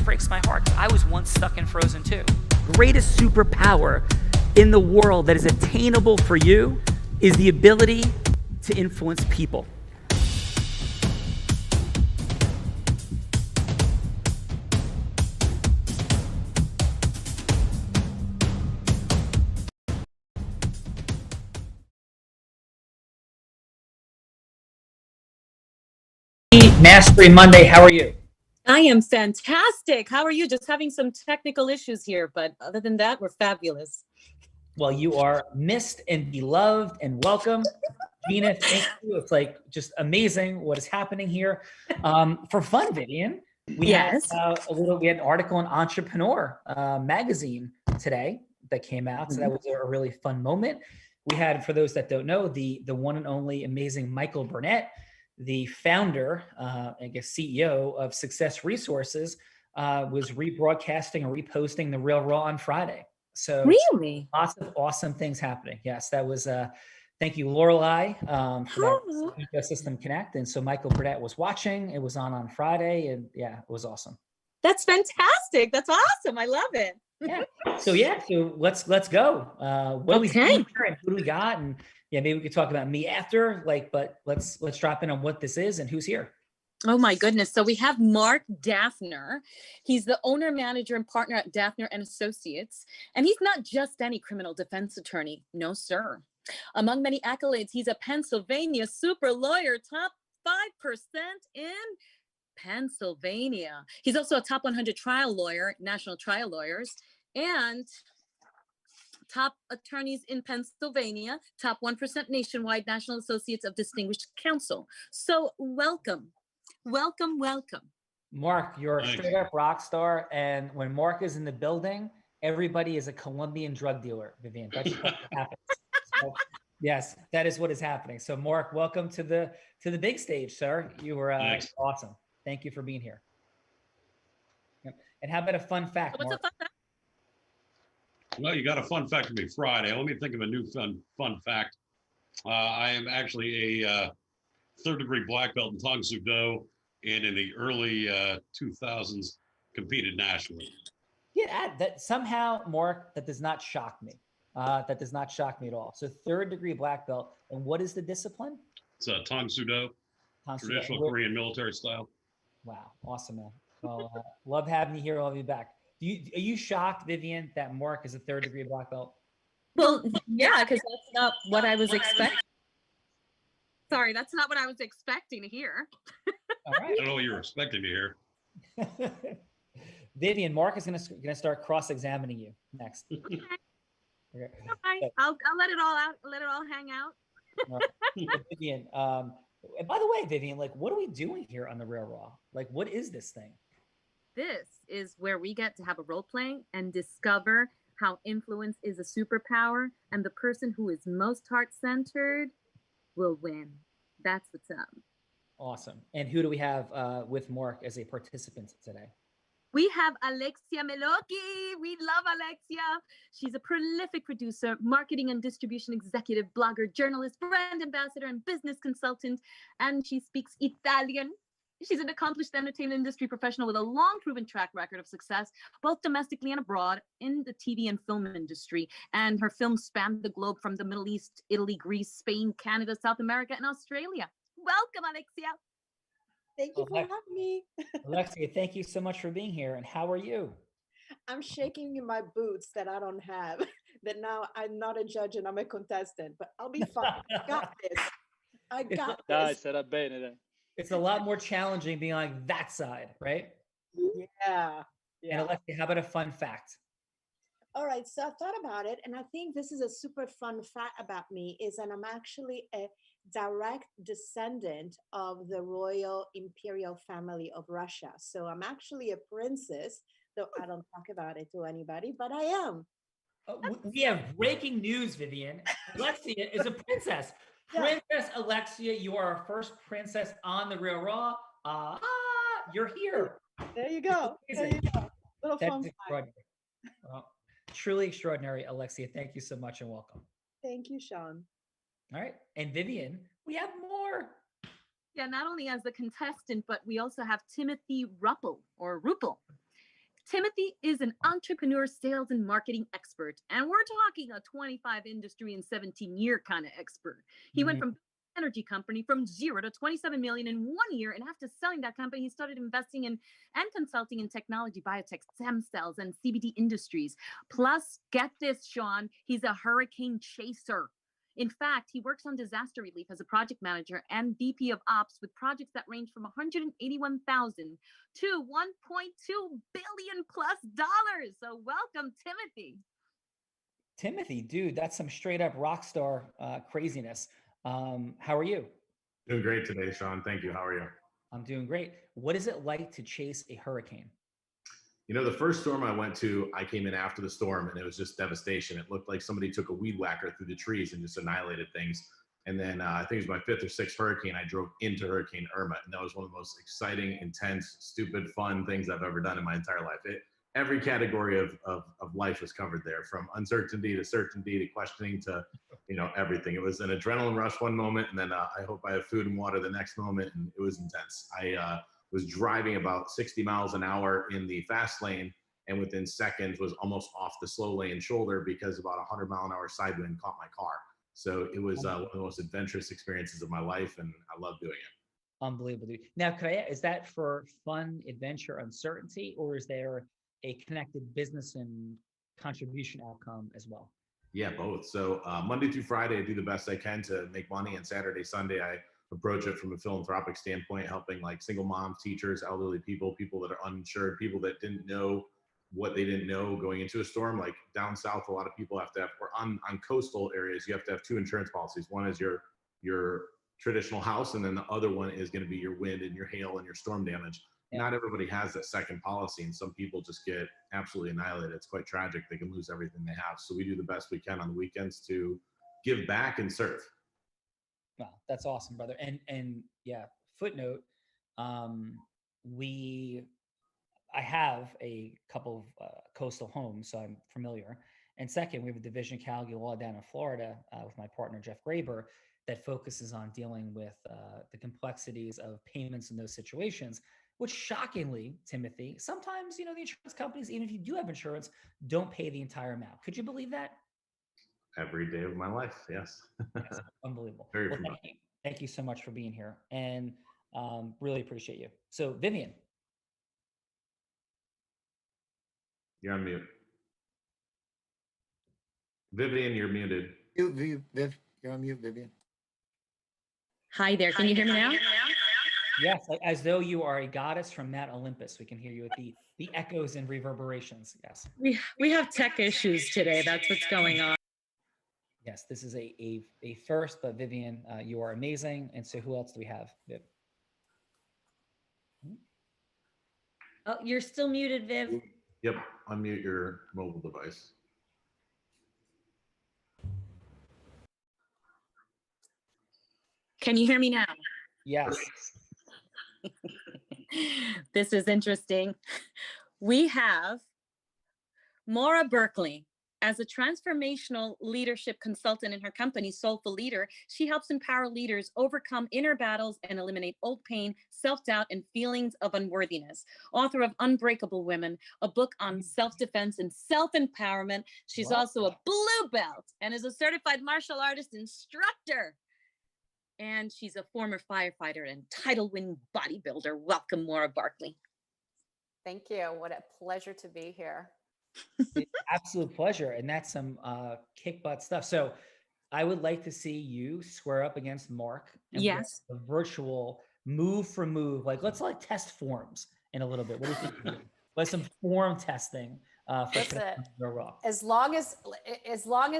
breaks my heart. I was once stuck in Frozen too. Greatest superpower in the world that is attainable for you is the ability to influence people. Mastery Monday, how are you? I am fantastic. How are you? Just having some technical issues here, but other than that, we're fabulous. Well, you are missed and beloved and welcome. Gina, thank you. It's like just amazing what is happening here. For fun, Vivian, we had an article in Entrepreneur magazine today that came out. So that was a really fun moment. We had, for those that don't know, the one and only amazing Michael Burnett, the founder, I guess CEO of Success Resources, was rebroadcasting and reposting the Real Raw on Friday. So really, lots of awesome things happening. Yes, that was. Thank you, Lorelei, for that Ecosystem Connect. And so Michael Burnett was watching. It was on Friday, and yeah, it was awesome. That's fantastic. That's awesome. I love it. So let's go. What do we do here and who do we got? And yeah, maybe we could talk about me after. But let's drop in on what this is and who's here. Oh my goodness. So we have Mark Daffner. He's the owner, manager, and partner at Daffner and Associates. And he's not just any criminal defense attorney. No, sir. Among many accolades, he's a Pennsylvania super lawyer, top 5% in Pennsylvania. He's also a top 100 trial lawyer, national trial lawyers, and top attorneys in Pennsylvania, top 1% nationwide, National Associates of Distinguished Counsel. So welcome. Welcome, welcome. Mark, you're a straight up rock star. And when Mark is in the building, everybody is a Colombian drug dealer, Vivian. That's what happens. So, yes, that is what is happening. So Mark, welcome to the big stage, sir. You were awesome. Thank you for being here. And how about a fun fact, Mark? What's a fun fact? Well, you got a fun fact for me Friday. Let me think of a new fun fact. I am actually a third-degree black belt in Tang Soo Do, and in the early 2000s competed nationally. Yeah, that somehow, Mark, that does not shock me. That does not shock me at all. So third-degree black belt, and what is the discipline? It's Tang Soo Do, traditional Korean military style. Wow, awesome, man. Well, love having you here. I'll be back. Are you shocked, Vivian, that Mark is a third-degree black belt? Well, yeah, because that's not what I was expecting. Sorry, that's not what I was expecting to hear. All right. I don't know what you were expecting to hear. Vivian, Mark is gonna start cross-examining you next. Okay. Okay. Right. I'll let it all out. Let it all hang out. Right. Vivian, and by the way, Vivian, like, what are we doing here on the Real Raw? Like, what is this thing? This is where we get to have a role play and discover how influence is a superpower, and the person who is most heart-centered will win. That's what's up. Awesome. And who do we have with Mark as a participant today? We have Alexia Meloki. We love Alexia. She's a prolific producer, marketing and distribution executive, blogger, journalist, brand ambassador, and business consultant. And she speaks Italian. She's an accomplished entertainment industry professional with a long proven track record of success, both domestically and abroad in the TV and film industry. And her films span the globe from the Middle East, Italy, Greece, Spain, Canada, South America, and Australia. Welcome, Alexia. Thank you for having me. Alexia, thank you so much for being here. And how are you? I'm shaking in my boots that I don't have, that now I'm not a judge and I'm a contestant, but I'll be fine. I got this. I got this. Sarà bene, dai. It's a lot more challenging being on that side, right? Yeah. And Alexia, how about a fun fact? All right, so I thought about it, and I think this is a super fun fact about me, is that I'm actually a direct descendant of the royal imperial family of Russia. So I'm actually a princess, though I don't talk about it to anybody, but I am. We have breaking news, Vivian. Alexia is a princess. Princess Alexia, you are our first princess on the Real Raw. You're here. There you go. There you go. Little That's fun extraordinary. Well, truly extraordinary, Alexia. Thank you so much and welcome. Thank you, Sean. All right. And Vivian, we have more. Yeah, not only as the contestant, but we also have Timothy Ruppel or Ruppel. Timothy is an entrepreneur, sales, and marketing expert. And we're talking a 25 industry and 17-year kind of expert. He went from energy company from 0 to 27 million in 1 year. And after selling that company, he started investing in and consulting in technology, biotech, stem cells, and CBD industries. Plus, get this, Sean, he's a hurricane chaser. In fact, he works on disaster relief as a project manager and VP of Ops with projects that range from 181,000 to 1.2 billion plus dollars. So welcome, Timothy. Timothy, dude, that's some straight up rock star craziness. How are you? Doing great today, Sean. Thank you. How are you? I'm doing great. What is it like to chase a hurricane? You know, the first storm I went to, I came in after the storm and it was just devastation. It looked like somebody took a weed whacker through the trees and just annihilated things. And then I think it was my 5th or 6th hurricane, I drove into Hurricane Irma. And that was one of the most exciting, intense, stupid, fun things I've ever done in my entire life. Every category of life was covered there, from uncertainty to certainty to questioning to, you know, everything. It was an adrenaline rush one moment, and then I hope I have food and water the next moment, and it was intense. I was driving about 60 miles an hour in the fast lane, and within seconds was almost off the slow lane shoulder because about 100-mile-an-hour side wind caught my car. So it was one of the most adventurous experiences of my life, and I love doing it. Unbelievable, dude. Now, is that for fun, adventure, uncertainty, or is there a connected business and contribution outcome as well? Yeah, both. So Monday through Friday, I do the best I can to make money, and Saturday, Sunday, I approach it from a philanthropic standpoint, helping like single moms, teachers, elderly people, people that are uninsured, people that didn't know what they didn't know going into a storm. Like down south, a lot of people have to have, or on coastal areas, you have to have 2 insurance policies. One is your traditional house, and then the other one is going to be your wind and your hail and your storm damage. Yeah. Not everybody has that second policy, and some people just get absolutely annihilated. It's quite tragic. They can lose everything they have. So we do the best we can on the weekends to give back and serve. Wow, that's awesome, brother. And yeah, footnote, I have a couple of coastal homes, so I'm familiar. And second, we have a division of Callagy Law down in Florida with my partner, Jeff Graber, that focuses on dealing with the complexities of payments in those situations, which shockingly, Timothy, sometimes, you know, the insurance companies, even if you do have insurance, don't pay the entire amount. Could you believe that? Every day of my life, yes. Yes, unbelievable. Very well, thank you so much for being here, and really appreciate you. So, Vivian. You're on mute. Vivian, you're muted. Viv, you're on mute, Vivian. Hi there. Can you hear me now? Yes, as though you are a goddess from Mount Olympus. We can hear you with the echoes and reverberations. Yes. We have tech issues today. That's what's going on. Yes, this is a first, but Vivian, you are amazing. And so who else do we have, Viv? Oh, you're still muted, Viv. Yep, unmute your mobile device. Can you hear me now? Yes. This is interesting. We have Maura Berkeley. As a transformational leadership consultant in her company, Soulful Leader, she helps empower leaders overcome inner battles and eliminate old pain, self-doubt, and feelings of unworthiness. Author of Unbreakable Women, a book on self-defense and self-empowerment. She's also a blue belt and is a certified martial artist instructor. And she's a former firefighter and title winning bodybuilder. Welcome, Maura Berkeley. Thank you. What a pleasure to be here. Absolute pleasure. And that's some kick butt stuff. So I would like to see you square up against Mark. And yes. A virtual move for move. Like, let's like test forms in a little bit. What do you think? Let's some form testing. As long as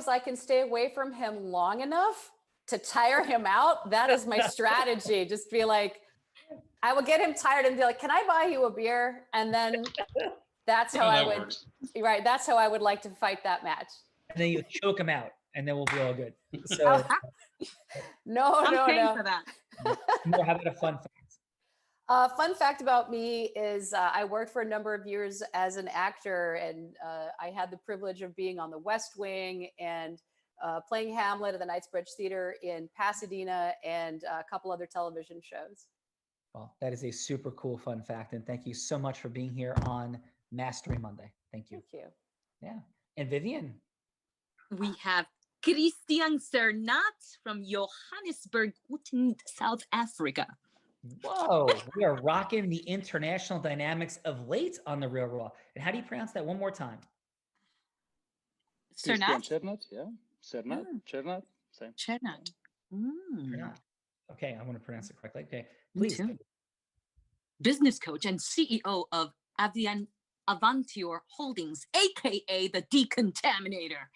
I can stay away from him long enough to tire him out, that is my strategy. Just be like, I will get him tired and be like, can I buy you a beer? And then that's how that's how I would like to fight that match. And then you choke him out and then we'll be all good. So no. For that. How about a fun fact? Fun fact about me is I worked for a number of years as an actor, and I had the privilege of being on the West Wing and playing Hamlet at the Knightsbridge Theater in Pasadena and a couple other television shows. Well, that is a super cool fun fact. And thank you so much for being here on Mastering Monday. Thank you. Thank you. Yeah. And Vivian. We have Christian Cernat from Johannesburg, South Africa. Whoa, we are rocking the international dynamics of late on the Real Raw. And how do you pronounce that one more time? Cernat? Cernat, yeah. Cernat, Cernat, same. Cernat. Yeah. Okay, I want to pronounce it correctly. Okay, please. Business coach and CEO of Avantior Holdings, aka the Decontaminator.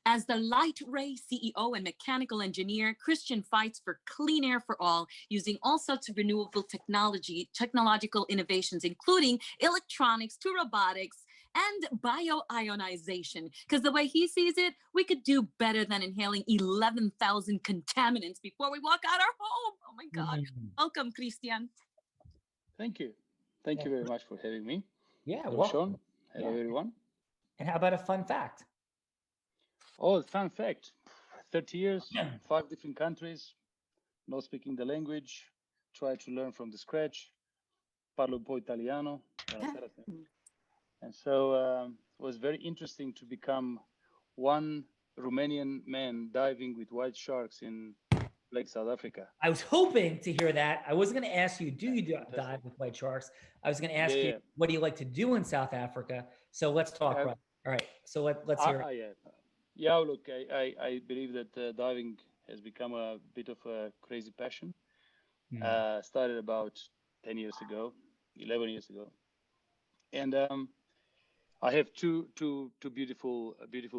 As the Light Ray CEO and mechanical engineer, Christian fights for clean air for all, using all sorts of renewable technological innovations, including electronics to robotics and bioionization. Because the way he sees it, we could do better than inhaling 11,000 contaminants before we walk out our home. Oh my God. Welcome, Christian. Thank you. Thank you very much for having me. Yeah, hello, well, Sean. Hello, everyone. And how about a fun fact? Oh, fun fact. 30 years, 5 different countries, not speaking the language, try to learn from the scratch. Parlo un po' italiano. And so it was very interesting to become one Romanian man diving with white sharks in Lake South Africa. I was hoping to hear that. I wasn't going to ask you, do you dive with white sharks? I was going to ask you, what do you like to do in South Africa? So let's talk. Right. All right. So let's hear it. Yeah, look, I believe that diving has become a bit of a crazy passion. Started about 10 years ago, 11 years ago. And I have two beautiful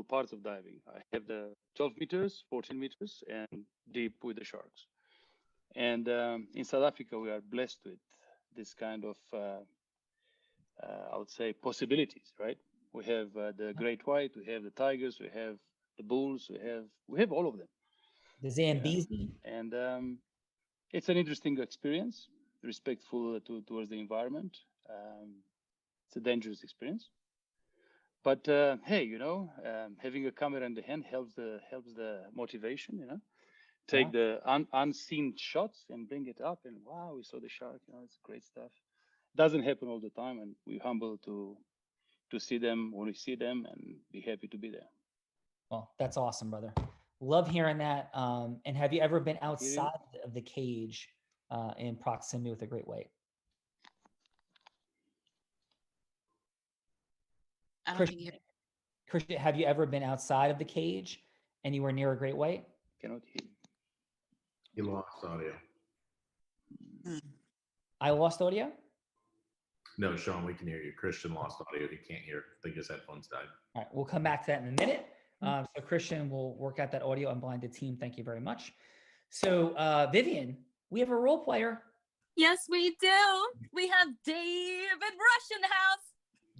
parts of diving. I have the 12 meters, 14 meters, and deep with the sharks. And in South Africa, we are blessed with this kind of, I would say, possibilities, right? We have the great white, we have the tigers, we have the bulls, we have all of them. The Zambezi. And it's an interesting experience, respectful towards the environment. It's a dangerous experience. But hey, having a camera in the hand helps the motivation, Take the unseen shots and bring it up, and wow, we saw the shark. It's great stuff. Doesn't happen all the time, and we're humble to see them when we see them, and be happy to be there. Well, that's awesome, brother. Love hearing that. And have you ever been outside of the cage in proximity with a great white? Christian, have you ever been outside of the cage and you were near a great white? Cannot hear. You lost audio. I lost audio? No, Sean, we can hear you. Christian lost audio. He can't hear. I think his headphones died. All right, we'll come back to that in a minute. So Christian will work out that audio. Unblinded team, thank you very much. So Vivian, we have a role player. Yes, we do. We have David Rush in the house.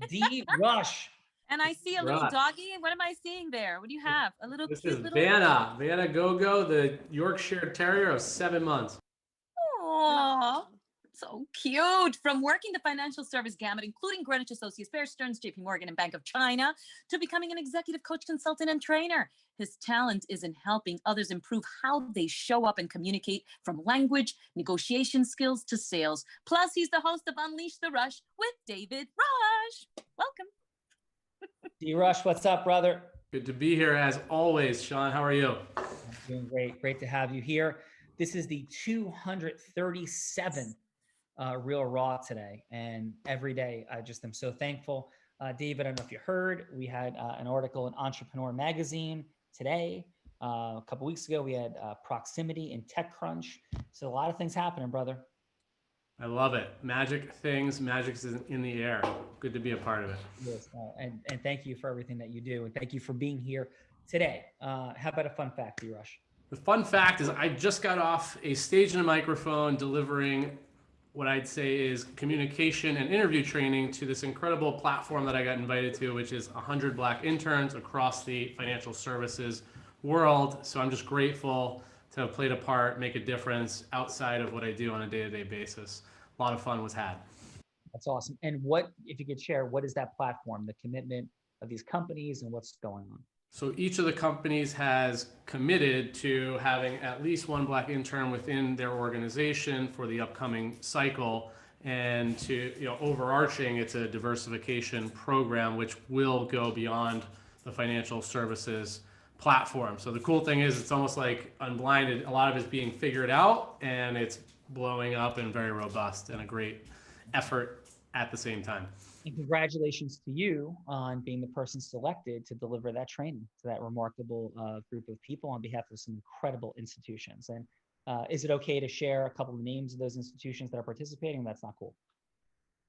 D. Rush. And I see a little doggy. What am I seeing there? What do you have? A little This cute is little... Vanna Go-Go, the Yorkshire Terrier of 7 months. Oh, so cute. From working the financial service gamut, including Greenwich Associates, Bear Stearns, JP Morgan, and Bank of China, to becoming an executive coach, consultant, and trainer. His talent is in helping others improve how they show up and communicate, from language, negotiation skills to sales. Plus, he's the host of Unleash the Rush with David Rush. Welcome. D. Rush, what's up, brother? Good to be here as always, Sean. How are you? I'm doing great. Great to have you here. This is the 237th Real Raw today. And every day, I just am so thankful. David, I don't know if you heard, we had an article in Entrepreneur Magazine today. A couple weeks ago, we had Proximity in TechCrunch. So a lot of things happening, brother. I love it. Magic things, magic's in the air. Good to be a part of it. Yes, and thank you for everything that you do. And thank you for being here today. How about a fun fact, D-Rush? The fun fact is I just got off a stage and a microphone delivering what I'd say is communication and interview training to this incredible platform that I got invited to, which is 100 Black interns across the financial services world. So I'm just grateful to have played a part, make a difference outside of what I do on a day-to-day basis. A lot of fun was had. That's awesome. And what, if you could share, what is that platform, the commitment of these companies and what's going on? So each of the companies has committed to having at least one Black intern within their organization for the upcoming cycle. And to, overarching, it's a diversification program which will go beyond the financial services platform. So the cool thing is it's almost like Unblinded. A lot of it's being figured out and it's blowing up and very robust and a great effort at the same time. And congratulations to you on being the person selected to deliver that training to that remarkable group of people on behalf of some incredible institutions. And is it okay to share a couple of names of those institutions that are participating? That's not cool.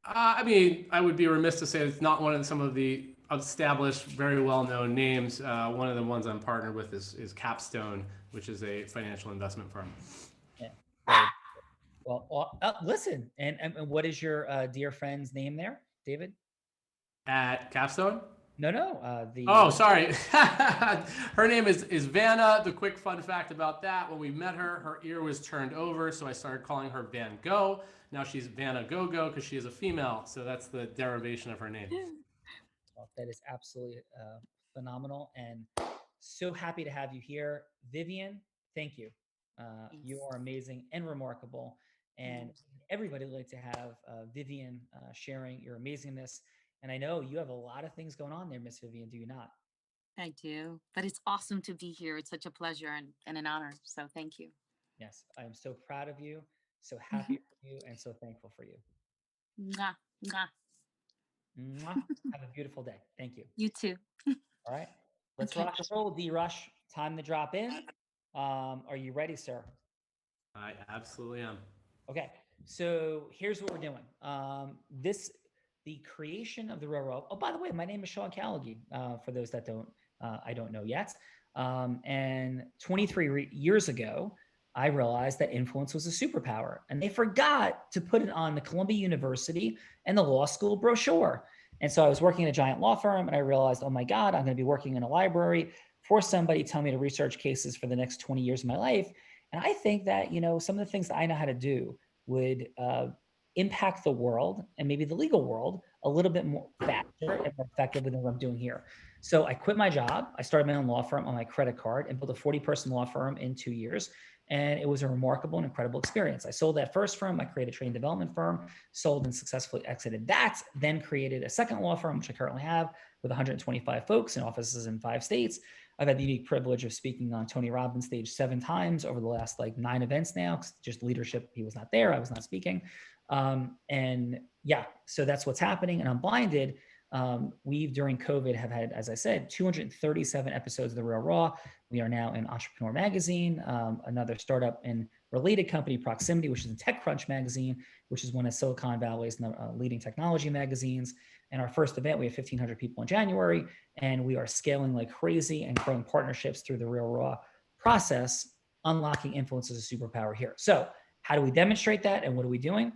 I mean, I would be remiss to say it's not one of some of the established, very well-known names. One of the ones I'm partnered with is Capstone, which is a financial investment firm. Yeah. Well, listen, and what is your dear friend's name there, David? At Capstone? No. Oh, sorry. Her name is Vanna. The quick fun fact about that, when we met her, her ear was turned over, so I started calling her Van Gogh. Now she's Vanna Go-Go because she is a female, so that's the derivation of her name. Well, that is absolutely phenomenal, and so happy to have you here. Vivian, thank you. You are amazing and remarkable, and everybody would like to have Vivian sharing your amazingness. And I know you have a lot of things going on there, Miss Vivian, do you not? I do, but it's awesome to be here. It's such a pleasure and an honor. So thank you. Yes, I am so proud of you, so happy for you, and so thankful for you. Mwah, mwah. Mwah. Have a beautiful day. Thank you. You too. All right, let's rock and roll. D-Rush, time to drop in. Are you ready, sir? I absolutely am. Okay, so here's what we're doing. The creation of the railroad. Oh, by the way, my name is Sean Callagy. For those that I don't know yet. And 23 years ago, I realized that influence was a superpower, and they forgot to put it on the Columbia University and the law school brochure. And so I was working in a giant law firm, and I realized, oh my God, I'm going to be working in a library for somebody telling me to research cases for the next 20 years of my life. And I think that, some of the things that I know how to do would impact the world and maybe the legal world a little bit more faster and more effectively than what I'm doing here. So I quit my job. I started my own law firm on my credit card and built a 40-person law firm in 2 years. And it was a remarkable and incredible experience. I sold that first firm. I created a training development firm, sold and successfully exited that, then created a second law firm, which I currently have with 125 folks in offices in 5 states. I've had the unique privilege of speaking on Tony Robbins' stage 7 times over the last 9 events now, just leadership. He was not there. I was not speaking. And yeah, so that's what's happening. And Unblinded, we've during COVID have had, as I said, 237 episodes of The Real Raw. We are now in Entrepreneur Magazine, another startup and related company, Proximity, which is in TechCrunch Magazine, which is one of Silicon Valley's leading technology magazines. And our first event, we have 1,500 people in January, and we are scaling like crazy and growing partnerships through The Real Raw process, unlocking influence as a superpower here. So how do we demonstrate that, and what are we doing?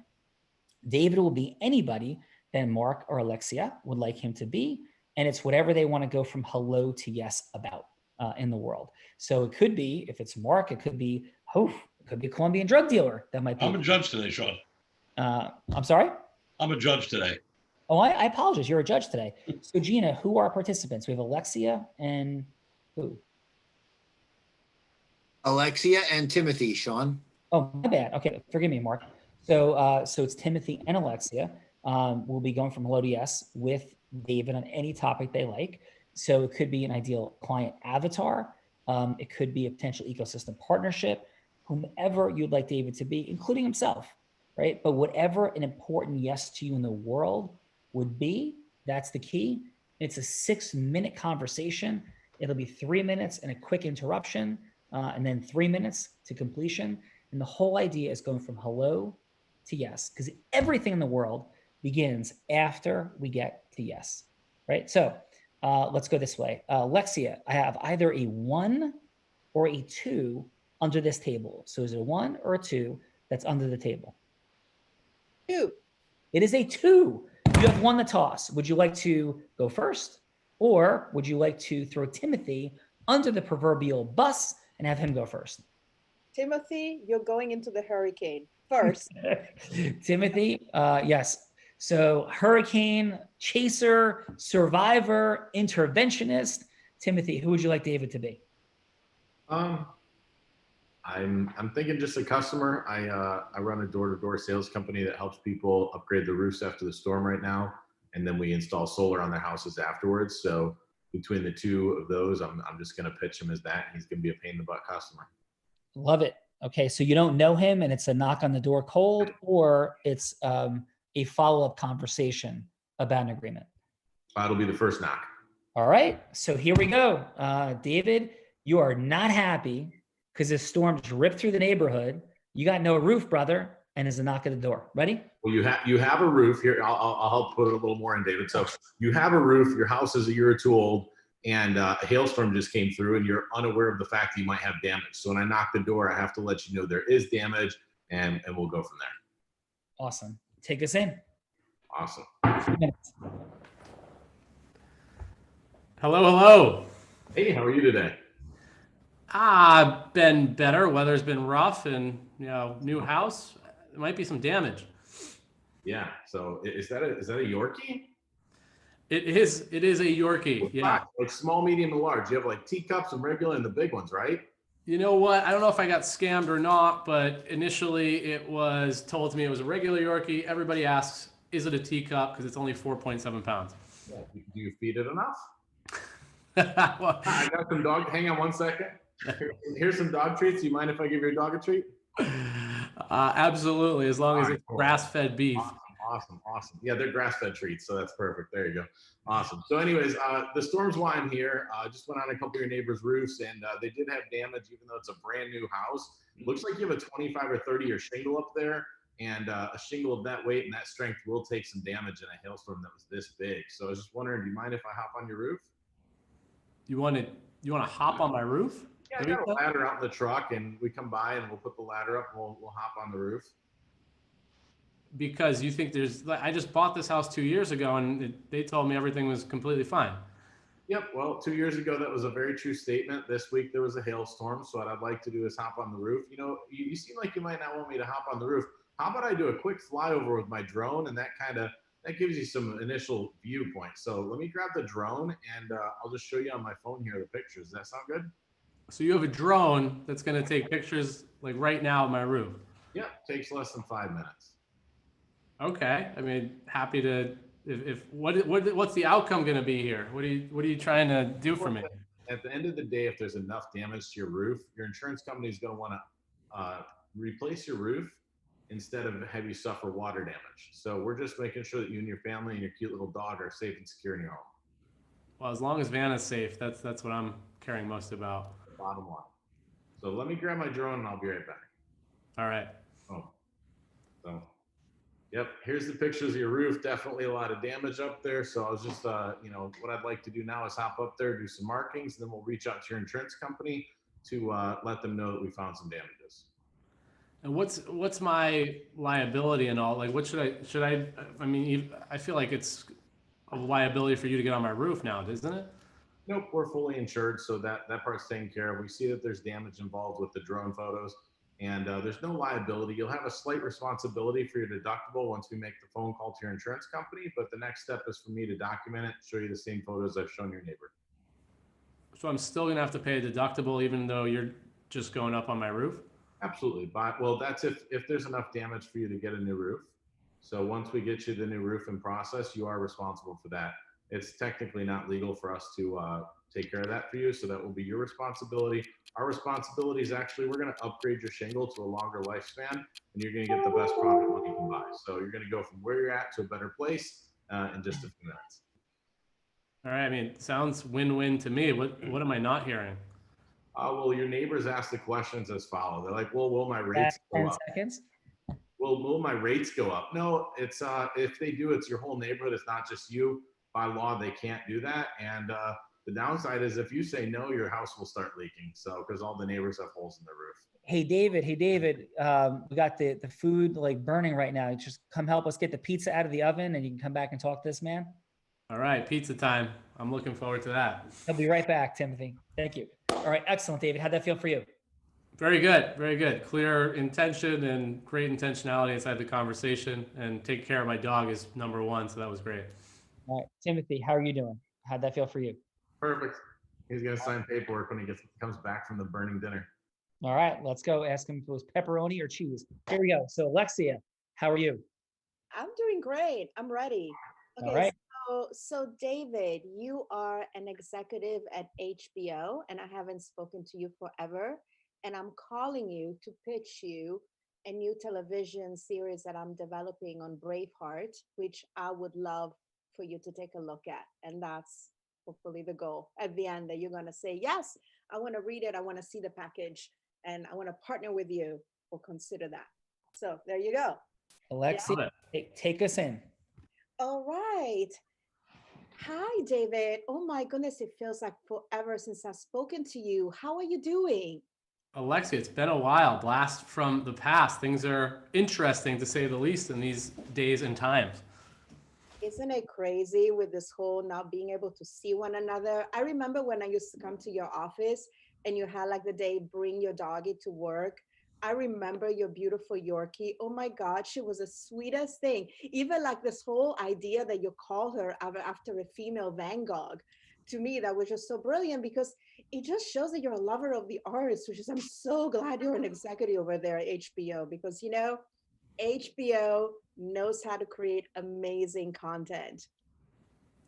David will be anybody that Mark or Alexia would like him to be. And it's whatever they want to go from hello to yes about in the world. So it could be, if it's Mark, it could be a Colombian drug dealer. That might be. I'm a judge today, Sean. I'm sorry? I'm a judge today. Oh, I apologize. You're a judge today. So Gina, who are our participants? We have Alexia and who? Alexia and Timothy, Sean. Oh, my bad. Okay, forgive me, Mark. So it's Timothy and Alexia. We'll be going from hello to yes with David on any topic they like. So it could be an ideal client avatar. It could be a potential ecosystem partnership, whomever you'd like David to be, including himself, right? But whatever an important yes to you in the world would be, that's the key. It's a 6-minute conversation. It'll be 3 minutes and a quick interruption, and then 3 minutes to completion. And the whole idea is going from hello to yes, because everything in the world begins after we get to yes, right? So let's go this way. Lexia, I have either a 1 or a 2 under this table. So is it a 1 or a 2 that's under the table? 2. It is a 2. You have won the toss. Would you like to go first? Or would you like to throw Timothy under the proverbial bus and have him go first? Timothy, you're going into the hurricane first. Timothy, yes. So hurricane, chaser, survivor, interventionist. Timothy, who would you like David to be? I'm thinking just a customer. I run a door-to-door sales company that helps people upgrade the roofs after the storm right now, and then we install solar on their houses afterwards. So between the two of those, I'm just going to pitch him as that. He's going to be a pain in the butt customer. Love it. Okay, so you don't know him, and it's a knock on the door cold, or it's a follow-up conversation about an agreement. It'll be the first knock. All right, so here we go. David, you are not happy because this storm ripped through the neighborhood. You got no roof, brother, and there's a knock at the door. Ready? Well, you have a roof here. I'll help put it a little more in, David. So you have a roof. Your house is a year or two old, and a hailstorm just came through, and you're unaware of the fact that you might have damage. So when I knock the door, I have to let you know there is damage, and we'll go from there. Awesome. Take us in. Awesome. Hello, hello. Hey, how are you today? Been better. Weather's been rough, and new house. There might be some damage. Yeah. So is that a Yorkie? It is a Yorkie. Yeah. Like small, medium, and large. You have like teacups and regular and the big ones, right? You know what? I don't know if I got scammed or not, but initially it was told to me it was a regular Yorkie. Everybody asks, is it a teacup? Because it's only 4.7 pounds. Yeah. Do you feed it enough? Well, I got some dog. Hang on one second. Here's some dog treats. Do you mind if I give your dog a treat? Absolutely, as long as it's grass-fed beef. Awesome. Yeah, they're grass-fed treats, so that's perfect. There you go. Awesome. So anyways, the storm's why I'm here. Just went on a couple of your neighbors' roofs, and they did have damage, even though it's a brand new house. Looks like you have a 25 or 30-year shingle up there, and a shingle of that weight and that strength will take some damage in a hailstorm that was this big. So I was just wondering, do you mind if I hop on your roof? You want to hop on my roof? Yeah, I got a ladder out in the truck, and we come by and we'll put the ladder up and we'll hop on the roof. Because you think I just bought this house 2 years ago, and they told me everything was completely fine. Yep. Well, 2 years ago, that was a very true statement. This week, there was a hailstorm. So what I'd like to do is hop on the roof. You seem like you might not want me to hop on the roof. How about I do a quick flyover with my drone, and that gives you some initial viewpoint. So let me grab the drone, and I'll just show you on my phone here the pictures. Does that sound good? So you have a drone that's going to take pictures like right now of my roof? Yeah, takes less than 5 minutes. Okay. I mean, happy to. What's the outcome going to be here? What are you trying to do for me? At the end of the day, if there's enough damage to your roof, your insurance company is going to want to replace your roof instead of have you suffer water damage. So we're just making sure that you and your family and your cute little dog are safe and secure in your home. Well, as long as Vanna's safe, that's what I'm caring most about. Bottom line. So let me grab my drone and I'll be right back. All right. So, yep, here's the pictures of your roof. Definitely a lot of damage up there. So I was just, what I'd like to do now is hop up there, do some markings, and then we'll reach out to your insurance company to let them know that we found some damages. And what's my liability and all? Like, what should I? I mean, I feel like it's a liability for you to get on my roof now, isn't it? Nope, we're fully insured, so that part's taken care of. We see that there's damage involved with the drone photos, and there's no liability. You'll have a slight responsibility for your deductible once we make the phone call to your insurance company, but the next step is for me to document it, show you the same photos I've shown your neighbor. So I'm still gonna have to pay a deductible even though you're just going up on my roof? Absolutely, but well, that's if there's enough damage for you to get a new roof. So once we get you the new roof in process, you are responsible for that. It's technically not legal for us to take care of that for you, so that will be your responsibility. Our responsibility is actually we're going to upgrade your shingle to a longer lifespan, and you're going to get the best product money can buy. So you're going to go from where you're at to a better place in just a few minutes. All right. I mean, sounds win-win to me. What am I not hearing? Well, your neighbors ask the questions as follow. They're like, "Well, will my rates go up?" 10 seconds. Will my rates go up? No, it's if they do, it's your whole neighborhood. It's not just you. By law, they can't do that. And the downside is if you say no, your house will start leaking. So because all the neighbors have holes in their roof. Hey, David. We got the food like burning right now. Just come help us get the pizza out of the oven, and you can come back and talk to this man. All right, pizza time. I'm looking forward to that. I'll be right back, Timothy. Thank you. All right, excellent, David. How'd that feel for you? Very good, very good. Clear intention and great intentionality inside the conversation, and take care of my dog is number one. So that was great. All right, Timothy, how are you doing? How'd that feel for you? Perfect. He's gonna sign paperwork when he comes back from the burning dinner. All right, let's go ask him if it was pepperoni or cheese. Here we go. So Alexia, how are you? I'm doing great. I'm ready. All Okay, right. so David, you are an executive at HBO, and I haven't spoken to you forever. And I'm calling you to pitch you a new television series that I'm developing on Braveheart, which I would love for you to take a look at. And that's hopefully the goal at the end, that you're going to say, yes, I want to read it. I want to see the package, and I want to partner with you or consider that. So there you go. Alexia, take us in. All right. Hi, David. Oh my goodness, it feels like forever since I've spoken to you. How are you doing? Alexia, it's been a while. Blast from the past. Things are interesting, to say the least, in these days and times. Isn't it crazy with this whole not being able to see one another? I remember when I used to come to your office and you had like the day, bring your doggy to work. I remember your beautiful Yorkie. Oh my God, she was the sweetest thing. Even like this whole idea that you call her after a female Van Gogh. To me, that was just so brilliant, because it just shows that you're a lover of the arts, which is, I'm so glad you're an executive over there at HBO, because, you know, HBO knows how to create amazing content.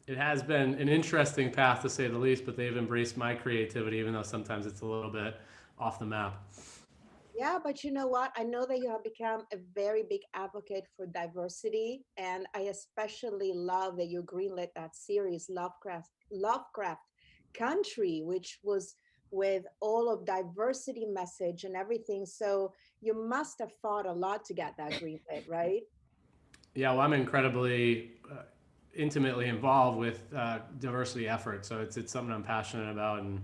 It has been an interesting path, to say the least, but they've embraced my creativity, even though sometimes it's a little bit off the map. Yeah, but you know what? I know that you have become a very big advocate for diversity, and I especially love that you greenlit that series, Lovecraft Country, which was with all of diversity message and everything. So you must have fought a lot to get that greenlit, right? Yeah, well, I'm incredibly intimately involved with diversity efforts, so it's something I'm passionate about, and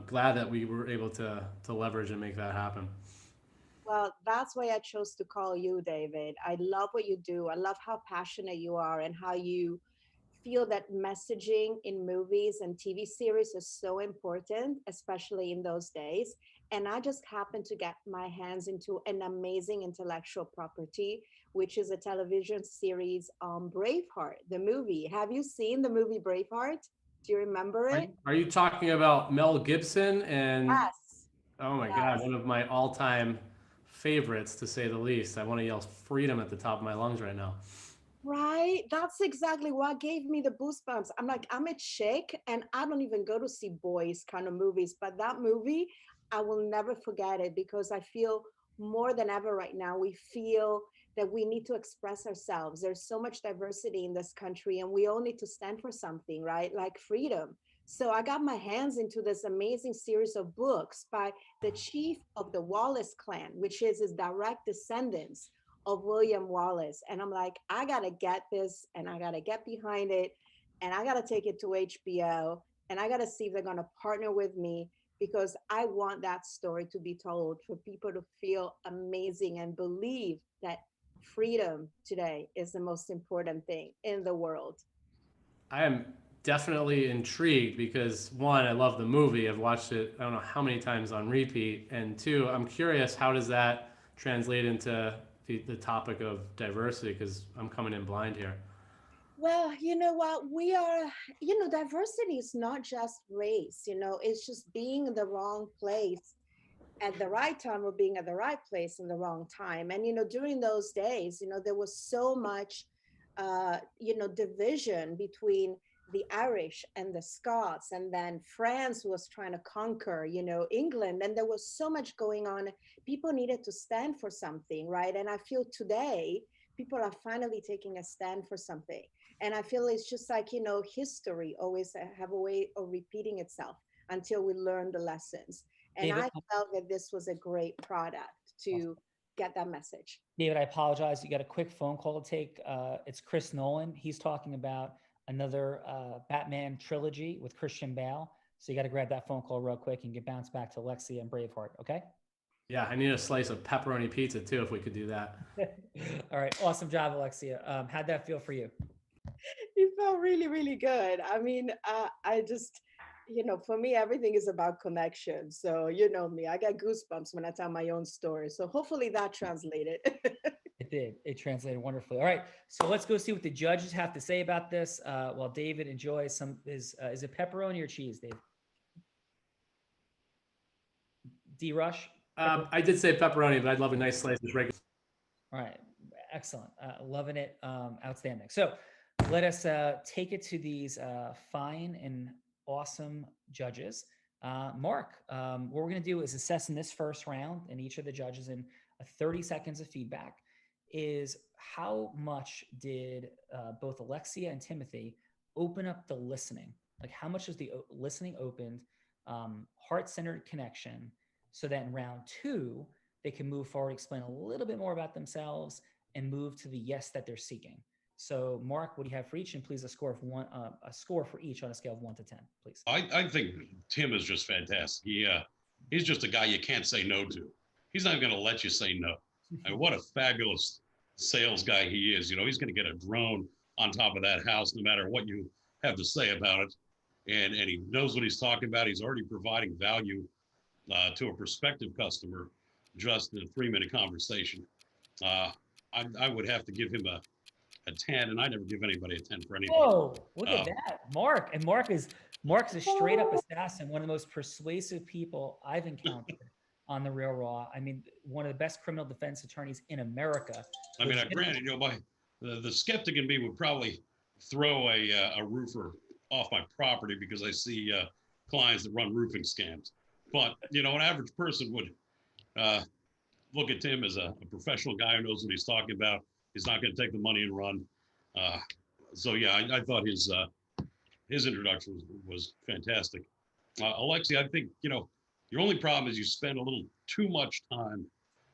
glad that we were able to leverage and make that happen. Well, that's why I chose to call you, David. I love what you do. I love how passionate you are and how you feel that messaging in movies and TV series is so important, especially in those days. And I just happened to get my hands into an amazing intellectual property, which is a television series on Braveheart, the movie. Have you seen the movie Braveheart? Do you remember it? Are you talking about Mel Gibson? And Yes. Oh my God, one of my all-time favorites, to say the least. I want to yell freedom at the top of my lungs right now. Right? That's exactly what gave me the goosebumps. I'm like, I'm a chick and I don't even go to see boys kind of movies, but that movie, I will never forget it, because I feel more than ever right now, we feel that we need to express ourselves. There's so much diversity in this country and we all need to stand for something, right? Like freedom. So I got my hands into this amazing series of books by the chief of the Wallace clan, which is his direct descendants of William Wallace. And I'm like, I gotta get this and I gotta get behind it and I gotta take it to HBO and I gotta see if they're gonna partner with me, because I want that story to be told for people to feel amazing and believe that freedom today is the most important thing in the world. I am definitely intrigued because, one, I love the movie. I've watched it, I don't know how many times on repeat. And two, I'm curious, how does that translate into the topic of diversity? Because I'm coming in blind here. Well, you know what, we are, diversity is not just race, it's just being in the wrong place at the right time or being at the right place in the wrong time. And, during those days, there was so much, division between the Irish and the Scots. And then France was trying to conquer, England. And there was so much going on. People needed to stand for something, right? And I feel today, people are finally taking a stand for something. And I feel it's just like, history always have a way of repeating itself until we learn the lessons. And David, I felt that this was a great product to get that message. David, I apologize. You got a quick phone call to take. It's Chris Nolan. He's talking about another Batman trilogy with Christian Bale. So you got to grab that phone call real quick and get bounced back to Alexia and Braveheart. Okay. Yeah, I need a slice of pepperoni pizza too, if we could do that. All right. Awesome job, Alexia. How'd that feel for you? It felt really, really good. I mean, I just, for me, everything is about connection. So, you know me, I get goosebumps when I tell my own story. So hopefully that translated. It did. It translated wonderfully. All right. So let's go see what the judges have to say about this while David enjoys some, is it pepperoni or cheese, Dave? D-Rush? I did say pepperoni, but I'd love a nice slice of regular. All right, excellent. Loving it. Outstanding. So let us take it to these fine and awesome judges. Mark, what we're going to do is assess in this first round, and each of the judges in 30 seconds of feedback is how much did both Alexia and Timothy open up the listening? Like how much was the listening opened, heart-centered connection, so that in round 2, they can move forward, explain a little bit more about themselves, and move to the yes that they're seeking. So, Mark, what do you have for each? And please a score for each on a scale of 1 to 10, please. I think Tim is just fantastic. He's just a guy you can't say no to. He's not going to let you say no. And what a fabulous sales guy he is. You know, he's going to get a drone on top of that house, no matter what you have to say about it. And he knows what he's talking about. He's already providing value to a prospective customer just in a 3-minute conversation. I would have to give him a 10, and I never give anybody a 10 for anything. Whoa, look at that. Mark. And Mark's a straight up assassin, one of the most persuasive people I've encountered on the Real Raw. I mean, one of the best criminal defense attorneys in America. I mean, granted, you know, the skeptic in me would probably throw a roofer off my property because I see clients that run roofing scams. But, you know, an average person would look at Tim as a professional guy who knows what he's talking about. He's not going to take the money and run. So, yeah, I thought his introduction was fantastic. Alexia, I think, you know, your only problem is you spend a little too much time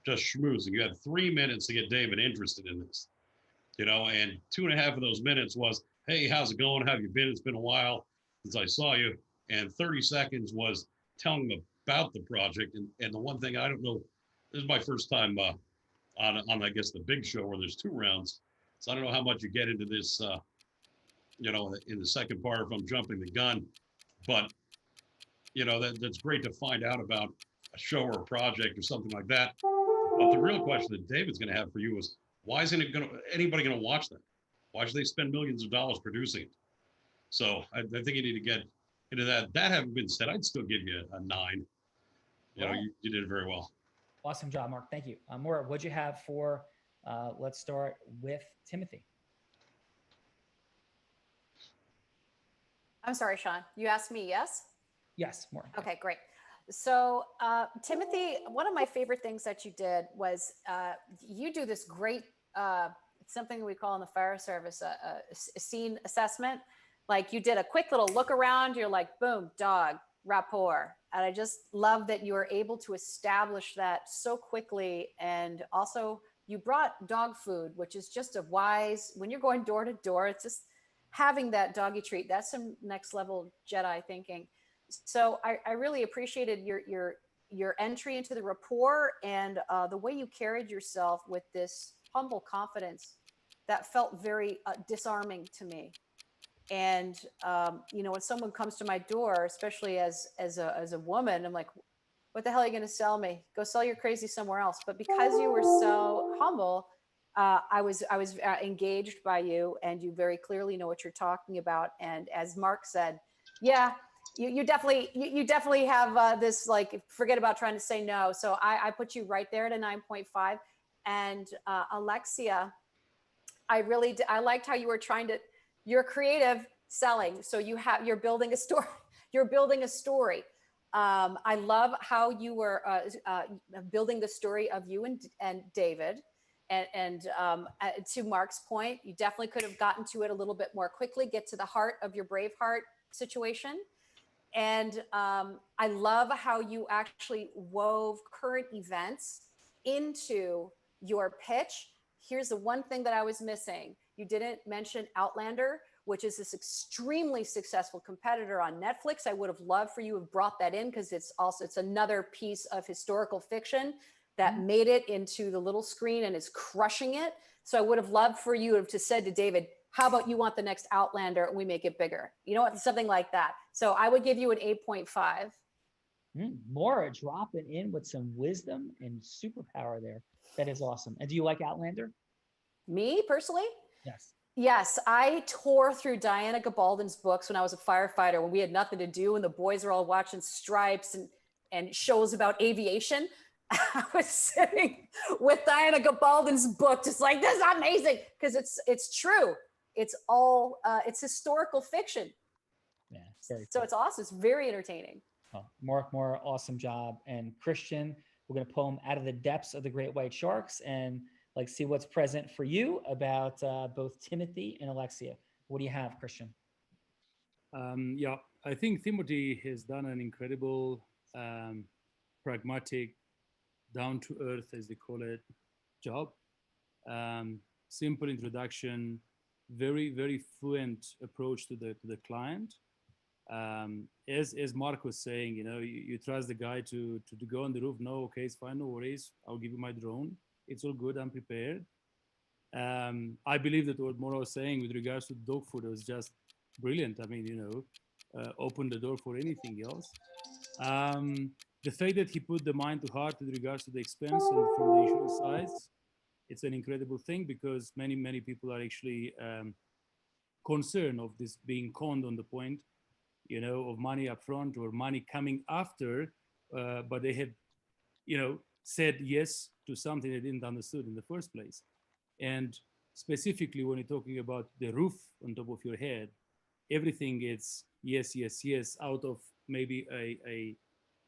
just schmoozing. You had 3 minutes to get David interested in this, you know, and 2.5 of those minutes was, hey, how's it going? How have you been? It's been a while since I saw you. And 30 seconds was telling them about the project. And the one thing I don't know, this is my first time on I guess, the big show where there's 2 rounds. So I don't know how much you get into this, you know, in the second part if I'm jumping the gun. But, you know, that's great to find out about a show or a project or something like that. But the real question that David's going to have for you is, why isn't anybody going to watch that? Why should they spend millions of dollars producing it? So I think you need to get into that. That having been said, I'd still give you a 9. You know, you did it very well. Awesome job, Mark. Thank you. Maura, what'd you have for, let's start with Timothy. I'm sorry, Sean. You asked me, yes? Yes, Maura. Okay, great. So Timothy, one of my favorite things that you did was you do this great, it's something we call in the fire service, a scene assessment. Like you did a quick little look around, you're like, boom, dog, rapport. And I just love that you were able to establish that so quickly. And also you brought dog food, which is just a wise, when you're going door to door, it's just having that doggy treat. That's some next level Jedi thinking. So I really appreciated your entry into the rapport and the way you carried yourself with this humble confidence that felt very disarming to me. And you know, when someone comes to my door, especially as a woman, I'm like, what the hell are you going to sell me? Go sell your crazy somewhere else. But because you were so humble, I was engaged by you, and you very clearly know what you're talking about. And as Mark said, yeah, you definitely have this, like, forget about trying to say no. So I put you right there at a 9.5. And Alexia, I liked how you were you're creative selling. So you're building a story. You're building a story. I love how you were building the story of you and David. And to Mark's point, you definitely could have gotten to it a little bit more quickly, get to the heart of your Braveheart situation. And I love how you actually wove current events into your pitch. Here's the one thing that I was missing. You didn't mention Outlander, which is this extremely successful competitor on Netflix. I would have loved for you to have brought that in, because it's another piece of historical fiction that made it into the little screen and is crushing it. So I would have loved for you to have said to David, how about you want the next Outlander and we make it bigger? You know what? Something like that. So I would give you an 8.5. Maura dropping in with some wisdom and superpower there. That is awesome. And do you like Outlander? Me personally? Yes. Yes, I tore through Diana Gabaldon's books when I was a firefighter, when we had nothing to do and the boys were all watching Stripes and shows about aviation. I was sitting with Diana Gabaldon's book, just like, this is amazing, because it's true. It's all it's historical fiction. Yeah, very so cool. It's awesome. It's very entertaining. Oh, Mark Moore, awesome job. And Christian, we're going to pull him out of the depths of the great white sharks and like see what's present for you about both Timothy and Alexia. What do you have, Christian? Yeah, I think Timothy has done an incredible, pragmatic, down to earth, as they call it, job. Simple introduction, very, very fluent approach to the client. As Mark was saying, you trust the guy to go on the roof. No, okay, it's fine, no worries. I'll give you my drone. It's all good. I'm prepared. I believe that what Maura was saying with regards to dog food was just brilliant. I mean, open the door for anything else. The fact that he put the mind to heart with regards to the expense from the insurance side, it's an incredible thing, because many people are actually concerned of this being conned on the point, of money up front or money coming after, but they had, said yes to something they didn't understood in the first place. And specifically when you're talking about the roof on top of your head, everything is yes, out of maybe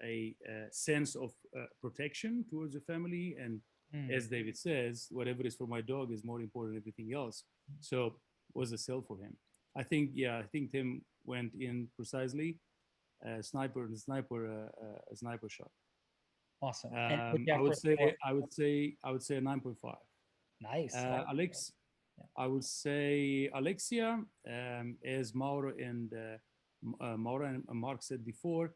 a sense of protection towards the family. And as David says, whatever is for my dog is more important than everything else. So was a sell for him. I think Tim went in precisely a sniper shot. Awesome. I would say a 9.5. Nice. Alex, yeah. I would say Alexia, as Maura and Mark said before,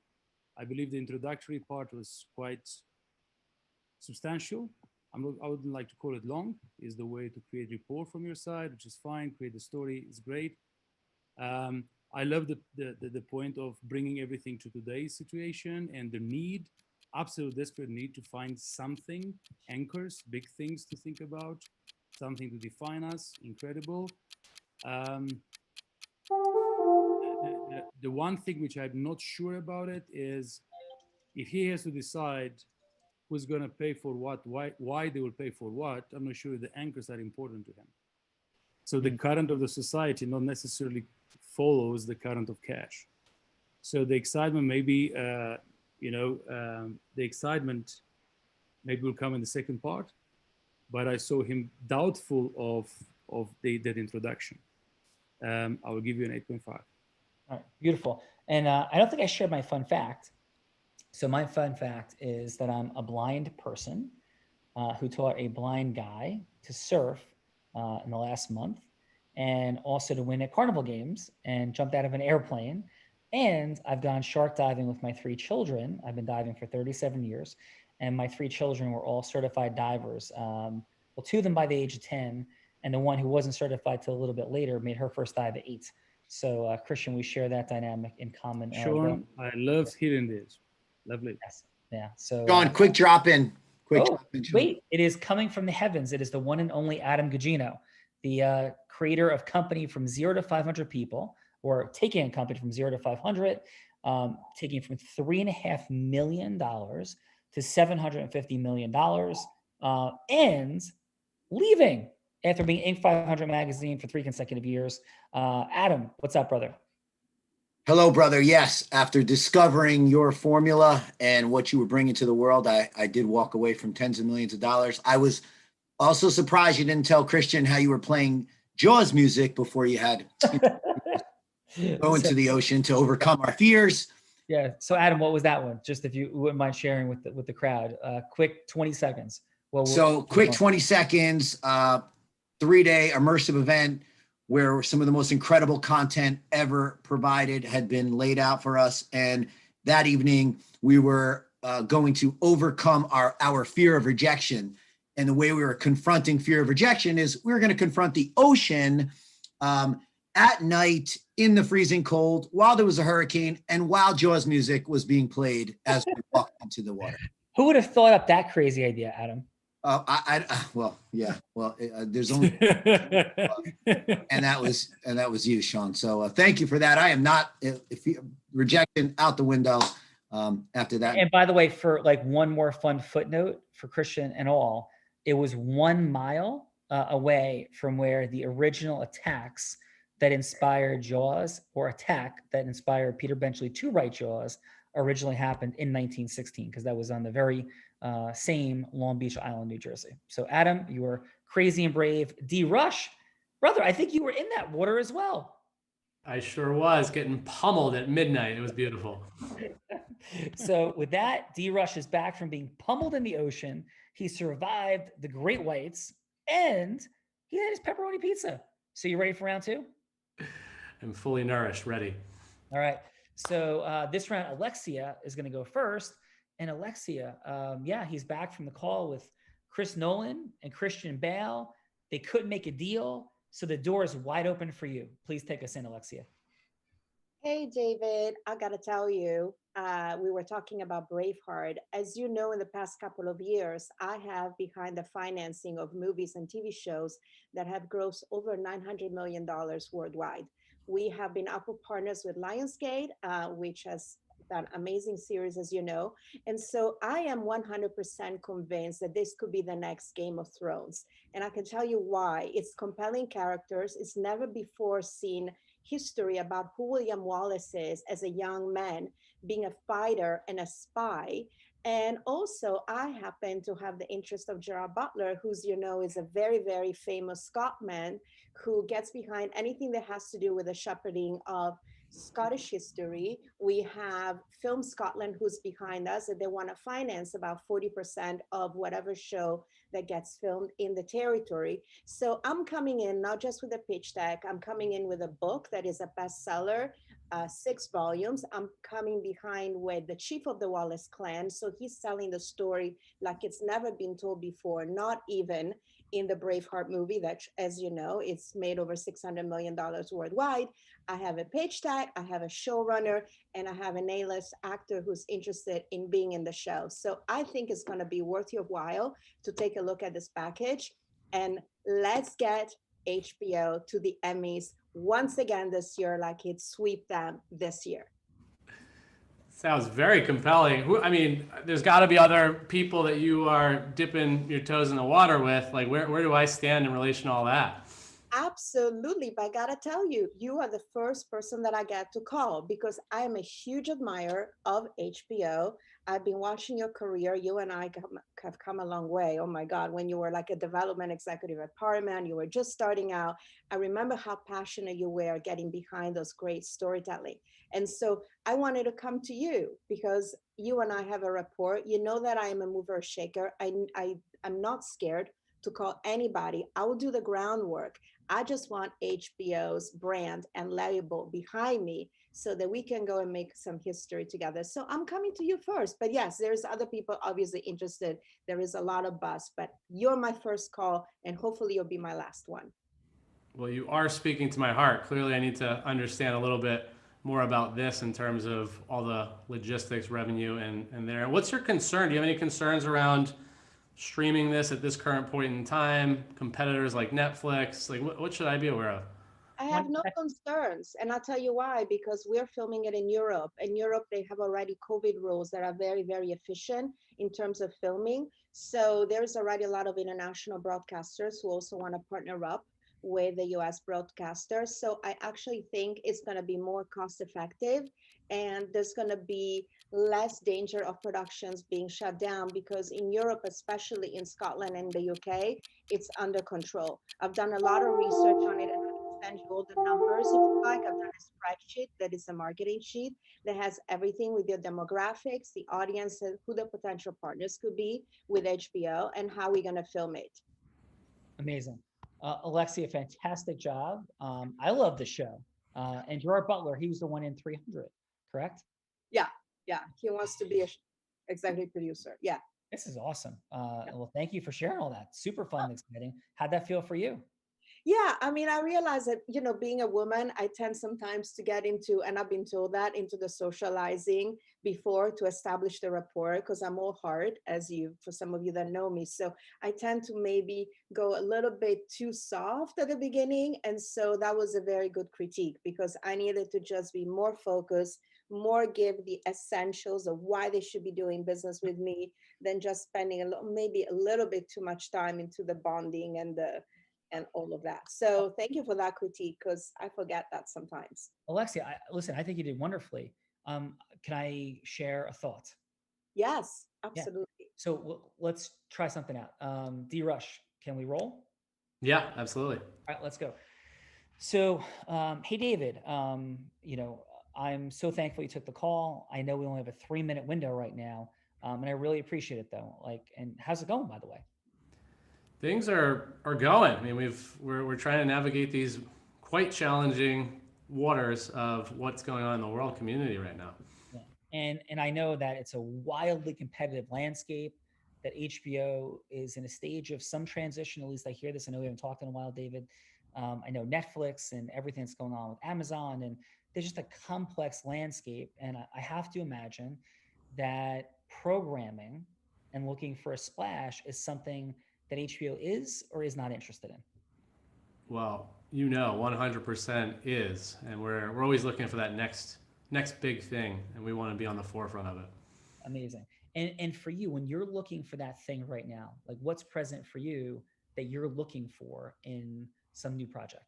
I believe the introductory part was quite substantial. I wouldn't like to call it long. Is the way to create rapport from your side, which is fine. Create the story is great. I love the point of bringing everything to today's situation and the need, absolute desperate need to find something, anchors, big things to think about, something to define us. Incredible. The one thing which I'm not sure about it is if he has to decide who's going to pay for what, why they will pay for what, I'm not sure the anchors are important to him. So the current of the society not necessarily follows the current of cash. So the excitement maybe, the excitement maybe will come in the second part, but I saw him doubtful of that introduction. I will give you an 8.5. All right, beautiful. And I don't think I shared my fun fact. So my fun fact is that I'm a blind person who taught a blind guy to surf in the last month, and also to win at carnival games and jumped out of an airplane. And I've gone shark diving with my 3 children. I've been diving for 37 years, and my 3 children were all certified divers. Well, 2 of them by the age of 10, and the one who wasn't certified till a little bit later made her first dive at 8. So Christian, we share that dynamic in common. Sean, I love hearing this. Lovely. Yes. Yeah. So Sean, quick drop in. Wait, it is coming from the heavens. It is the one and only Adam Gugino, the creator of company from 0 to 500 people, or taking a company from 0 to 500, taking from $3.5 million to $750 million, and leaving after being Inc. 500 magazine for 3 consecutive years. Adam, what's up, brother? Hello, brother. Yes, after discovering your formula and what you were bringing to the world, I did walk away from tens of millions of dollars. I was also surprised you didn't tell Christian how you were playing Jaws music before you had go into the ocean to overcome our fears. Yeah. So Adam, what was that one? Just if you wouldn't mind sharing with the crowd, quick 20 seconds. Quick 20 seconds, 3-day immersive event where some of the most incredible content ever provided had been laid out for us. And that evening we were going to overcome our fear of rejection. And the way we were confronting fear of rejection is we were going to confront the ocean at night in the freezing cold while there was a hurricane and while Jaws music was being played as we walked into the water. Who would have thought up that crazy idea, Adam? There's only and that was you, Sean. So thank you for that. I am not rejection out the window. after that. And by the way, for like one more fun footnote for Christian and all, it was 1 mile away from where the original attacks that inspired Jaws, or attack that inspired Peter Benchley to write Jaws, originally happened in 1916, because that was on the very same Long Beach Island, New Jersey. So Adam, you were crazy and brave. D. Rush, brother, I think you were in that water as well. I sure was getting pummeled at midnight. It was beautiful. So with that, D. Rush is back from being pummeled in the ocean. He survived the Great Whites, and he had his pepperoni pizza. So you ready for round 2? I'm fully nourished, ready. All right. So this round, Alexia is going to go first. And Alexia, he's back from the call with Chris Nolan and Christian Bale. They couldn't make a deal, so the door is wide open for you. Please take us in, Alexia. Hey, David, I got to tell you, we were talking about Braveheart. As you know, in the past couple of years, I have behind the financing of movies and TV shows that have grossed over $900 million worldwide. We have been Apple partners with Lionsgate, which has done amazing series, as you know. And so I am 100% convinced that this could be the next Game of Thrones. And I can tell you why. It's compelling characters. It's never before seen history about who William Wallace is as a young man, being a fighter and a spy. And also, I happen to have the interest of Gerard Butler, who's, you know, is a very, very famous Scotsman who gets behind anything that has to do with the shepherding of Scottish history. We have Film Scotland, who's behind us, and they want to finance about 40% of whatever show that gets filmed in the territory. So I'm coming in not just with a pitch deck, I'm coming in with a book that is a bestseller, 6 volumes. I'm coming behind with the chief of the Wallace clan. So he's telling the story like it's never been told before, not even in the Braveheart movie that, as you know, it's made over $600 million worldwide. I have a pitch deck, I have a showrunner, and I have an A-list actor who's interested in being in the show. So I think it's going to be worth your while to take a look at this package, and let's get HBO to the Emmys once again this year, like it swept them this year. Sounds very compelling. I mean, there's got to be other people that you are dipping your toes in the water with. Like, where do I stand in relation to all that? Absolutely. But I got to tell you, you are the first person that I get to call because I am a huge admirer of HBO. I've been watching your career. You and I have come a long way. Oh my God, when you were like a development executive at Paramount, you were just starting out. I remember how passionate you were getting behind those great storytelling. And so I wanted to come to you because you and I have a rapport. You know that I am a mover or shaker. I'm not scared to call anybody. I will do the groundwork. I just want HBO's brand and label behind me so that we can go and make some history together. So I'm coming to you first. But yes, there's other people obviously interested. There is a lot of buzz, but you're my first call and hopefully you'll be my last one. Well, you are speaking to my heart. Clearly, I need to understand a little bit more about this in terms of all the logistics, revenue, and there. What's your concern? Do you have any concerns around streaming this at this current point in time, competitors like Netflix? Like, what should I be aware of? I have no concerns, and I'll tell you why, because we're filming it in Europe. In Europe, they have already COVID rules that are very, very efficient in terms of filming. So there's already a lot of international broadcasters who also want to partner up with the US broadcasters. So I actually think it's going to be more cost effective, and there's going to be less danger of productions being shut down because in Europe, especially in Scotland and the UK, it's under control. I've done a lot of research on it and I can send you all the numbers if you like. I've done a spreadsheet that is a marketing sheet that has everything with your demographics, the audience, and who the potential partners could be with HBO and how we're going to film it. Amazing. Alexia, fantastic job. I love the show. And Gerard Butler, he was the one in 300, correct? Yeah, he wants to be an executive producer. Yeah. This is awesome. Well, thank you for sharing all that. Super fun and exciting. How'd that feel for you? Yeah, I mean, I realize that, being a woman, I tend sometimes to get into, and I've been told that, into the socializing before to establish the rapport, because I'm all heart, for some of you that know me. So I tend to maybe go a little bit too soft at the beginning. And so that was a very good critique, because I needed to just be more focused, more give the essentials of why they should be doing business with me than just spending maybe a little bit too much time into the bonding and all of that. So thank you for that critique, because I forget that sometimes. Alexia, listen, I think you did wonderfully. Can I share a thought? Yes, absolutely. Yeah. So let's try something out. D Rush, can we roll? Yeah, absolutely. All right, let's go. So, hey, David, I'm so thankful you took the call. I know we only have a 3-minute window right now. And I really appreciate it though. And how's it going, by the way? Things are going. I mean, we're trying to navigate these quite challenging waters of what's going on in the world community right now. Yeah. And I know that it's a wildly competitive landscape, that HBO is in a stage of some transition. At least I hear this. I know we haven't talked in a while, David. I know Netflix and everything that's going on with Amazon, and there's just a complex landscape. And I have to imagine that programming and looking for a splash is something that HBO is or is not interested in. Well, 100% is, and we're always looking for that next big thing, and we want to be on the forefront of it. Amazing. And for you, when you're looking for that thing right now, like what's present for you that you're looking for in some new project?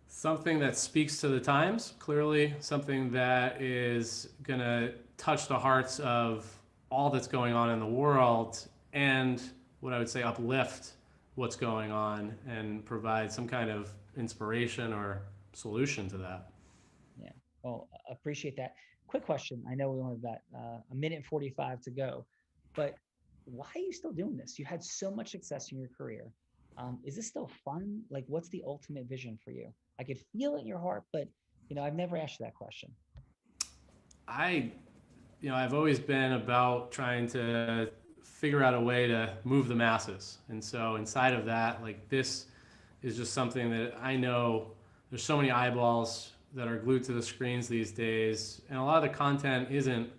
Something that speaks to the times, clearly, something that is going to touch the hearts of all that's going on in the world, and what I would say uplift what's going on and provide some kind of inspiration or solution to that. Yeah, well, appreciate that. Quick question. I know we only have about a minute and 45 to go, but why are you still doing this? You had so much success in your career. Is this still fun? Like, what's the ultimate vision for you? I could feel it in your heart, but I've never asked you that question. I've always been about trying to figure out a way to move the masses. And so inside of that, like, this is just something that I know there's so many eyeballs that are glued to the screens these days. And a lot of the content isn't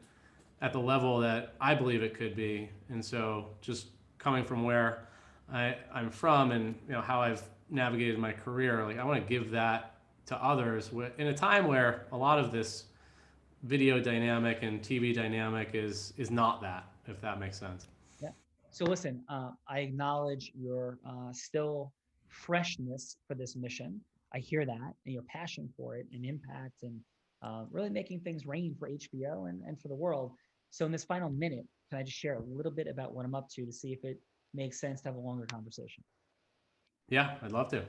at the level that I believe it could be. And so just coming from where I'm from and how I've navigated my career, like, I want to give that to others in a time where a lot of this video dynamic and TV dynamic is not that, if that makes sense. Yeah. So listen, I acknowledge your still freshness for this mission. I hear that, and your passion for it and impact, and really making things rain for HBO and for the world. So in this final minute, can I just share a little bit about what I'm up to see if it makes sense to have a longer conversation? Yeah, I'd love to.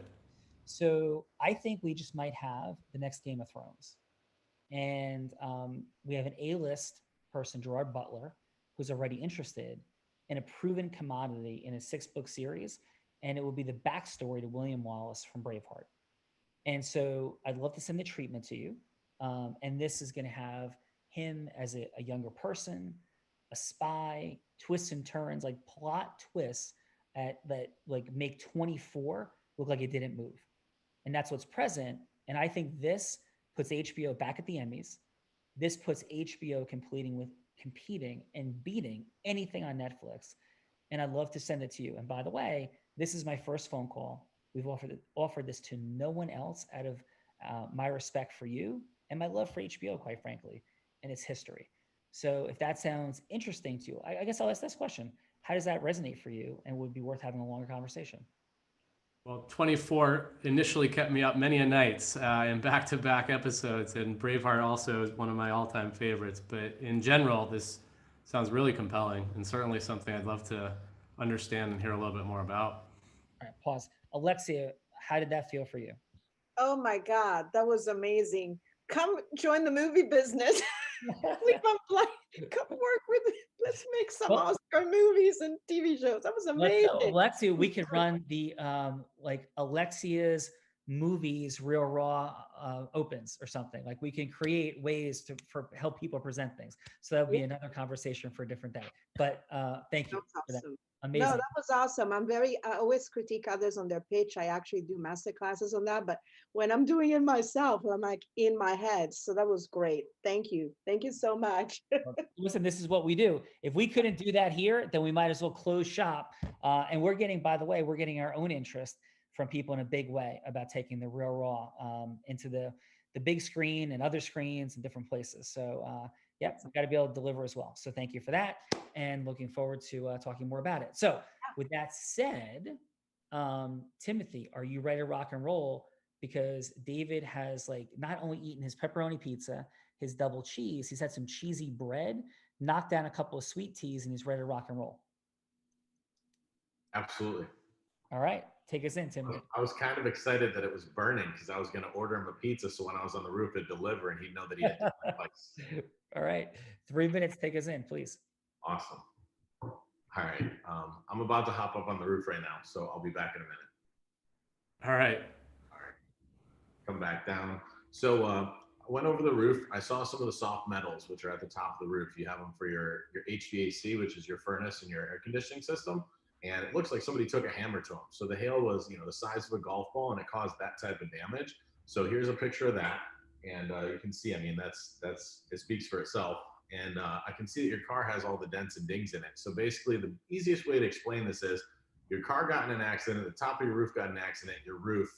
So I think we just might have the next Game of Thrones. And we have an A-list person, Gerard Butler, who's already interested in a proven commodity in a 6-book series. And it will be the backstory to William Wallace from Braveheart. And so I'd love to send the treatment to you. And this is going to have him as a younger person, a spy, twists and turns, like plot twists that like make 24 look like it didn't move. And that's what's present. And I think this puts HBO back at the Emmys. This puts HBO competing and beating anything on Netflix. And I'd love to send it to you. And by the way, this is my first phone call. We've offered this to no one else out of my respect for you and my love for HBO, quite frankly, and its history. So if that sounds interesting to you, I guess I'll ask this question. How does that resonate for you and would be worth having a longer conversation? Well, 24 initially kept me up many a nights in back-to-back episodes, and Braveheart also is one of my all-time favorites. But in general, this sounds really compelling and certainly something I'd love to understand and hear a little bit more about. All right, pause. Alexia, how did that feel for you? Oh my God, that was amazing. Come join the movie business. Come work with me. Let's make some Oscar movies and TV shows. That was amazing. Alexia, we could run the like Alexia's movies Real Raw opens or something. Like we can create ways to help people present things. So that would be another conversation for a different day. But thank you for that. Amazing. No, that was awesome. I always critique others on their pitch. I actually do master classes on that, but when I'm doing it myself, I'm like in my head. So that was great. Thank you. Thank you so much. Listen, this is what we do. If we couldn't do that here, then we might as well close shop. And we're getting, by the way, we're getting our own interest from people in a big way about taking the Real Raw into the big screen and other screens and different places. So yeah, we've got to be able to deliver as well. So thank you for that, and looking forward to talking more about it. So with that said, Timothy, are you ready to rock and roll? Because David has like not only eaten his pepperoni pizza, his double cheese, he's had some cheesy bread, knocked down a couple of sweet teas, and he's ready to rock and roll. Absolutely. All right. Take us in, Timothy. I was kind of excited that it was burning because I was going to order him a pizza. So when I was on the roof, it'd deliver and he'd know that he had to All right. 3 minutes. Take us in, please. Awesome. All right. I'm about to hop up on the roof right now. So I'll be back in a minute. All right. Come back down. So I went over the roof. I saw some of the soft metals, which are at the top of the roof. You have them for your HVAC, which is your furnace and your air conditioning system. And it looks like somebody took a hammer to them. So the hail was, the size of a golf ball, and it caused that type of damage. So here's a picture of that. And you can see, it speaks for itself. And I can see that your car has all the dents and dings in it. So basically the easiest way to explain this is your car got in an accident, the top of your roof got in an accident, your roof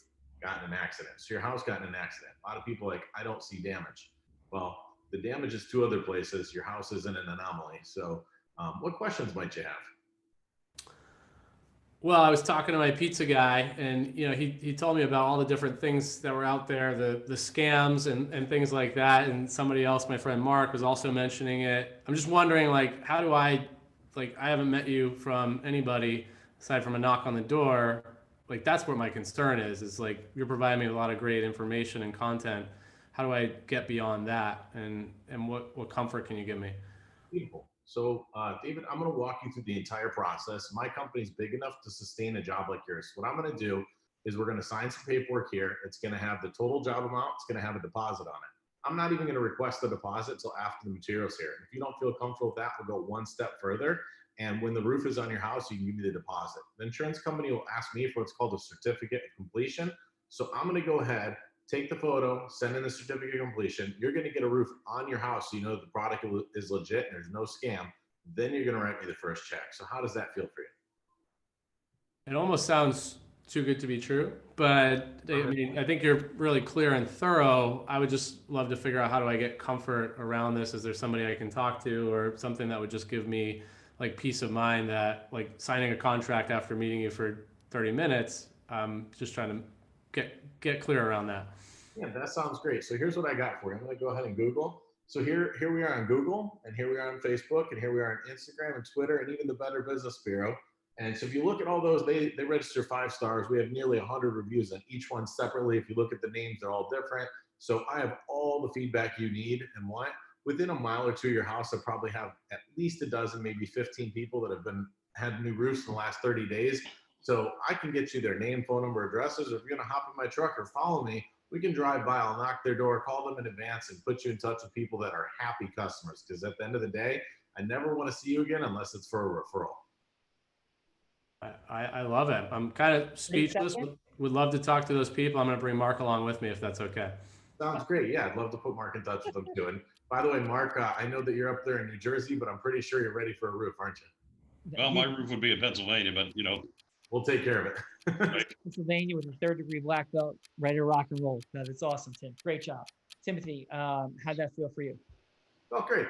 got in an accident. So your house got in an accident. A lot of people are like, I don't see damage. Well, the damage is 2 other places. Your house isn't an anomaly. So what questions might you have? Well, I was talking to my pizza guy, and he told me about all the different things that were out there, the scams and things like that. And somebody else, my friend Mark, was also mentioning it. I'm just wondering, how do I haven't met you from anybody aside from a knock on the door. That's where my concern is you're providing me a lot of great information and content. How do I get beyond that? And what comfort can you give me? Beautiful. So, David, I'm going to walk you through the entire process. My company's big enough to sustain a job like yours. What I'm going to do is we're going to sign some paperwork here. It's going to have the total job amount. It's going to have a deposit on it. I'm not even going to request the deposit until after the material's here. If you don't feel comfortable with that, we'll go one step further. And when the roof is on your house, you can give me the deposit. The insurance company will ask me for what's called a certificate of completion. So I'm going to go ahead, take the photo, send in the certificate of completion. You're going to get a roof on your house so you know the product is legit and there's no scam. Then you're going to write me the first check. So how does that feel for you? It almost sounds too good to be true, but I think you're really clear and thorough. I would just love to figure out, how do I get comfort around this? Is there somebody I can talk to, or something that would just give me peace of mind that signing a contract after meeting you for 30 minutes, just trying to get clear around that. Yeah, that sounds great. So here's what I got for you. I'm going to go ahead and Google. So here we are on Google, and here we are on Facebook, and here we are on Instagram and Twitter, and even the Better Business Bureau. And so if you look at all those, they register 5 stars. We have nearly 100 reviews on each one separately. If you look at the names, they're all different. So I have all the feedback you need and want. Within a mile or two of your house, I probably have at least a dozen, maybe 15 people that have had new roofs in the last 30 days. So I can get you their name, phone number, addresses, or if you're going to hop in my truck or follow me, we can drive by. I'll knock their door, call them in advance, and put you in touch with people that are happy customers. Because at the end of the day, I never want to see you again unless it's for a referral. I love it. I'm kind of speechless. Would love to talk to those people. I'm going to bring Mark along with me if that's okay. Sounds great. Yeah, I'd love to put Mark in touch with them too. And by the way, Mark, I know that you're up there in New Jersey, but I'm pretty sure you're ready for a roof, aren't you? Well, my roof would be in Pennsylvania, but we'll take care of it. Right. Pennsylvania with a 3rd-degree black belt, ready to rock and roll. That's awesome, Tim. Great job. Timothy, how'd that feel for you? Oh, great.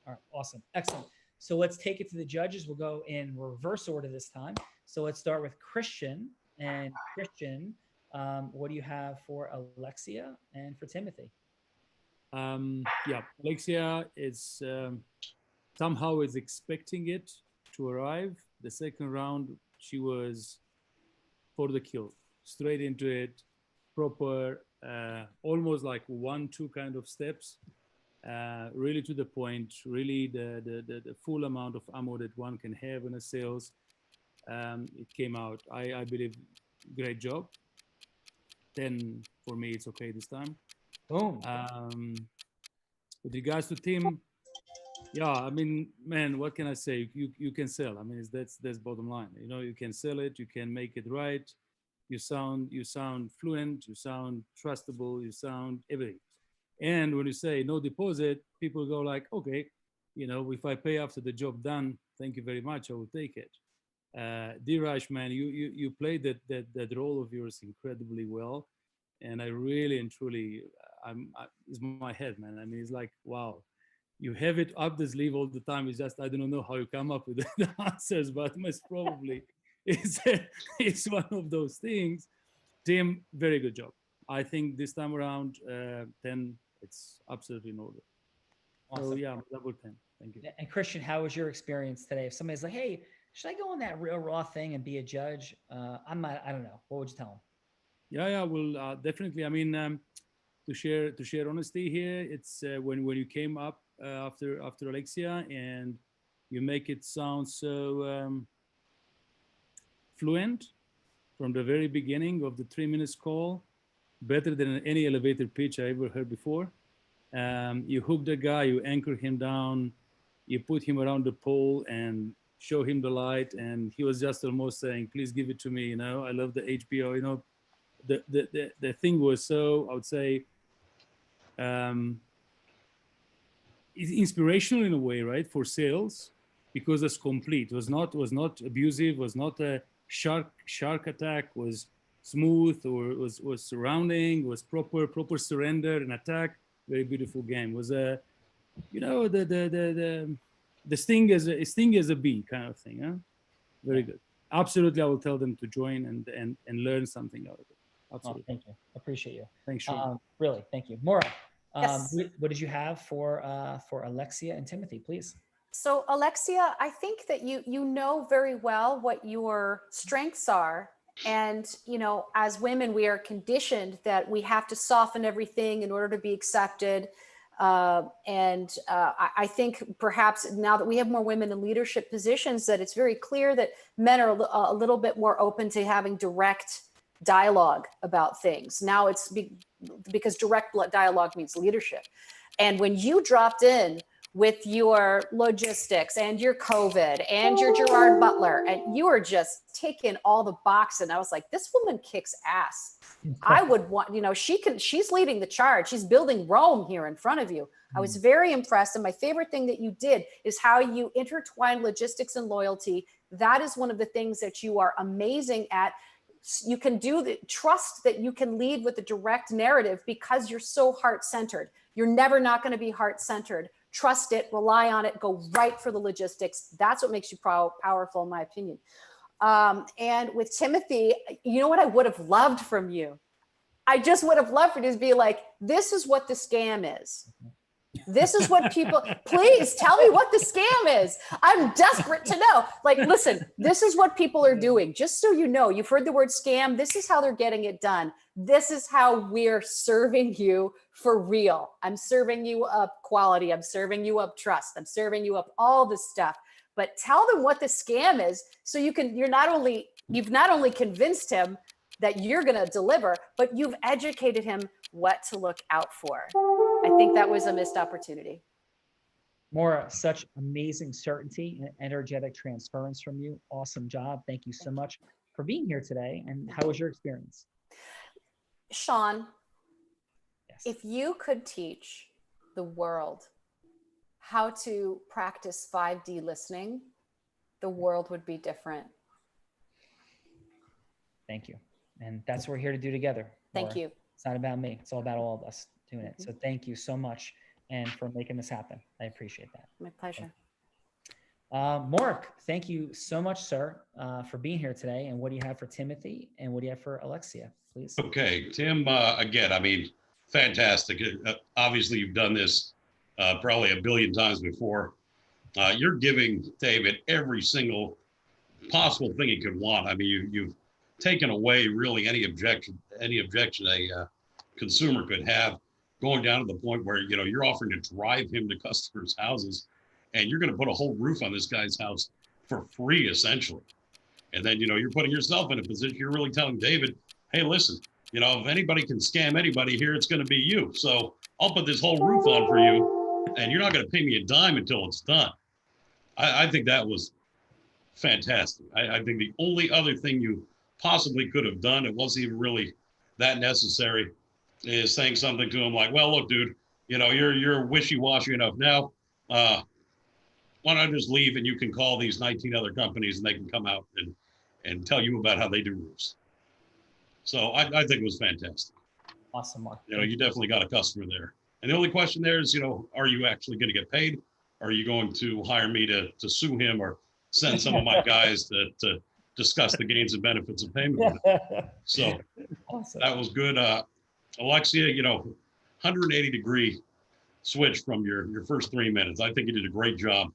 All right, awesome. Excellent. So let's take it to the judges. We'll go in reverse order this time. So let's start with Christian. And Christian, what do you have for Alexia and for Timothy? Yeah, Alexia is somehow is expecting it to arrive. The second round, she was for the kill, straight into it, proper, almost like 1-2 kind of steps, really to the point, really the full amount of ammo that one can have in a sales. It came out, I believe, great job. 10 for me, it's okay this time. Boom. With regards to Tim, yeah, I mean, man, what can I say? You can sell. I mean, that's bottom line. You know, you can sell it. You can make it right. You sound fluent. You sound trustable. You sound everything. And when you say no deposit, people go like, okay, you know, if I pay after the job done, thank you very much, I will take it. Dheeraj, man, you played that role of yours incredibly well, and I really and truly, it's my head, man. I mean, it's like, wow, you have it up the sleeve all the time. It's just I don't know how you come up with the answers, but most probably it's one of those things. Tim, very good job. I think this time around, 10, it's absolutely in order. Awesome. So yeah, double 10. Thank you. And Christian, how was your experience today? If somebody's like, hey, should I go on that real raw thing and be a judge? I don't know. What would you tell them? Yeah, well, definitely. I mean, to share honesty here, it's when you came up after Alexia and you make it sound so fluent from the very beginning of the 3 minutes call, better than any elevator pitch I ever heard before. You hook the guy, you anchor him down, you put him around the pole and show him the light, and he was just almost saying, please give it to me, you know, I love the HBO, you know. The thing was so, I would say, it's inspirational in a way, right, for sales, because it's complete. Was not abusive, was not a shark attack, was smooth, or was surrounding, was proper surrender and attack. Very beautiful game. Was a, you know, the sting as a bee kind of thing, huh? Very good. Absolutely, I will tell them to join and learn something out of it. Absolutely. Oh, thank you. Appreciate you. Thanks, Sean. Really, thank you. Maura, Yes. what did you have for Alexia and Timothy, please? So Alexia, I think that you know very well what your strengths are. And, you know, as women, we are conditioned that we have to soften everything in order to be accepted. I think perhaps now that we have more women in leadership positions, that it's very clear that men are a little bit more open to having direct dialogue about things. Now it's because direct dialogue means leadership. And when you dropped in with your logistics and your COVID and your Gerard Butler, and you were just taking all the boxes. And I was like, this woman kicks ass. I would want, you know, she's leading the charge. She's building Rome here in front of you. I was very impressed. And my favorite thing that you did is how you intertwine logistics and loyalty. That is one of the things that you are amazing at. You can trust that you can lead with a direct narrative because you're so heart-centered. You're never not going to be heart-centered. Trust it, rely on it, go right for the logistics. That's what makes you powerful, in my opinion. And with Timothy, you know what I would have loved from you? I just would have loved for you to be like, this is what the scam is. This is what people, please tell me what the scam is. I'm desperate to know. Like, listen, this is what people are doing. Just so you know, you've heard the word scam. This is how they're getting it done. This is how we're serving you for real. I'm serving you up quality. I'm serving you up trust. I'm serving you up all this stuff. But tell them what the scam is, so you've not only convinced him that you're going to deliver, but you've educated him what to look out for. I think that was a missed opportunity. Maura, such amazing certainty and energetic transference from you. Awesome job. Thank you so much for being here today. And how was your experience? Sean, yes. If you could teach the world how to practice 5D listening, the world would be different. Thank you. And that's what we're here to do together. Thank you. It's not about me. It's all about all of us doing it. So thank you so much and for making this happen. I appreciate that. My pleasure. Mark, thank you so much, sir, for being here today. And what do you have for Timothy and what do you have for Alexia, please? Okay, Tim, again, I mean, fantastic. Obviously, you've done this probably a billion times before. You're giving David every single possible thing he could want. I mean, you've taken away really any objection a consumer could have, going down to the point where, you know, you're offering to drive him to customers' houses, and you're going to put a whole roof on this guy's house for free, essentially. And then, you know, you're putting yourself in a position, you're really telling David, hey, listen, if anybody can scam anybody here, it's going to be you. So I'll put this whole roof on for you, and you're not going to pay me a dime until it's done. I think that was fantastic. I think the only other thing you possibly could have done, it wasn't even really that necessary, is saying something to him like, well, look, dude, you're wishy-washy enough now. Why don't I just leave and you can call these 19 other companies and they can come out and tell you about how they do roofs. So I think it was fantastic. Awesome, Mark. You definitely got a customer there. And the only question there is, are you actually going to get paid? Are you going to hire me to sue him or send some of my guys to discuss the gains and benefits of payment? So awesome. That was good. Alexia, 180-degree switch from your first 3 minutes. I think you did a great job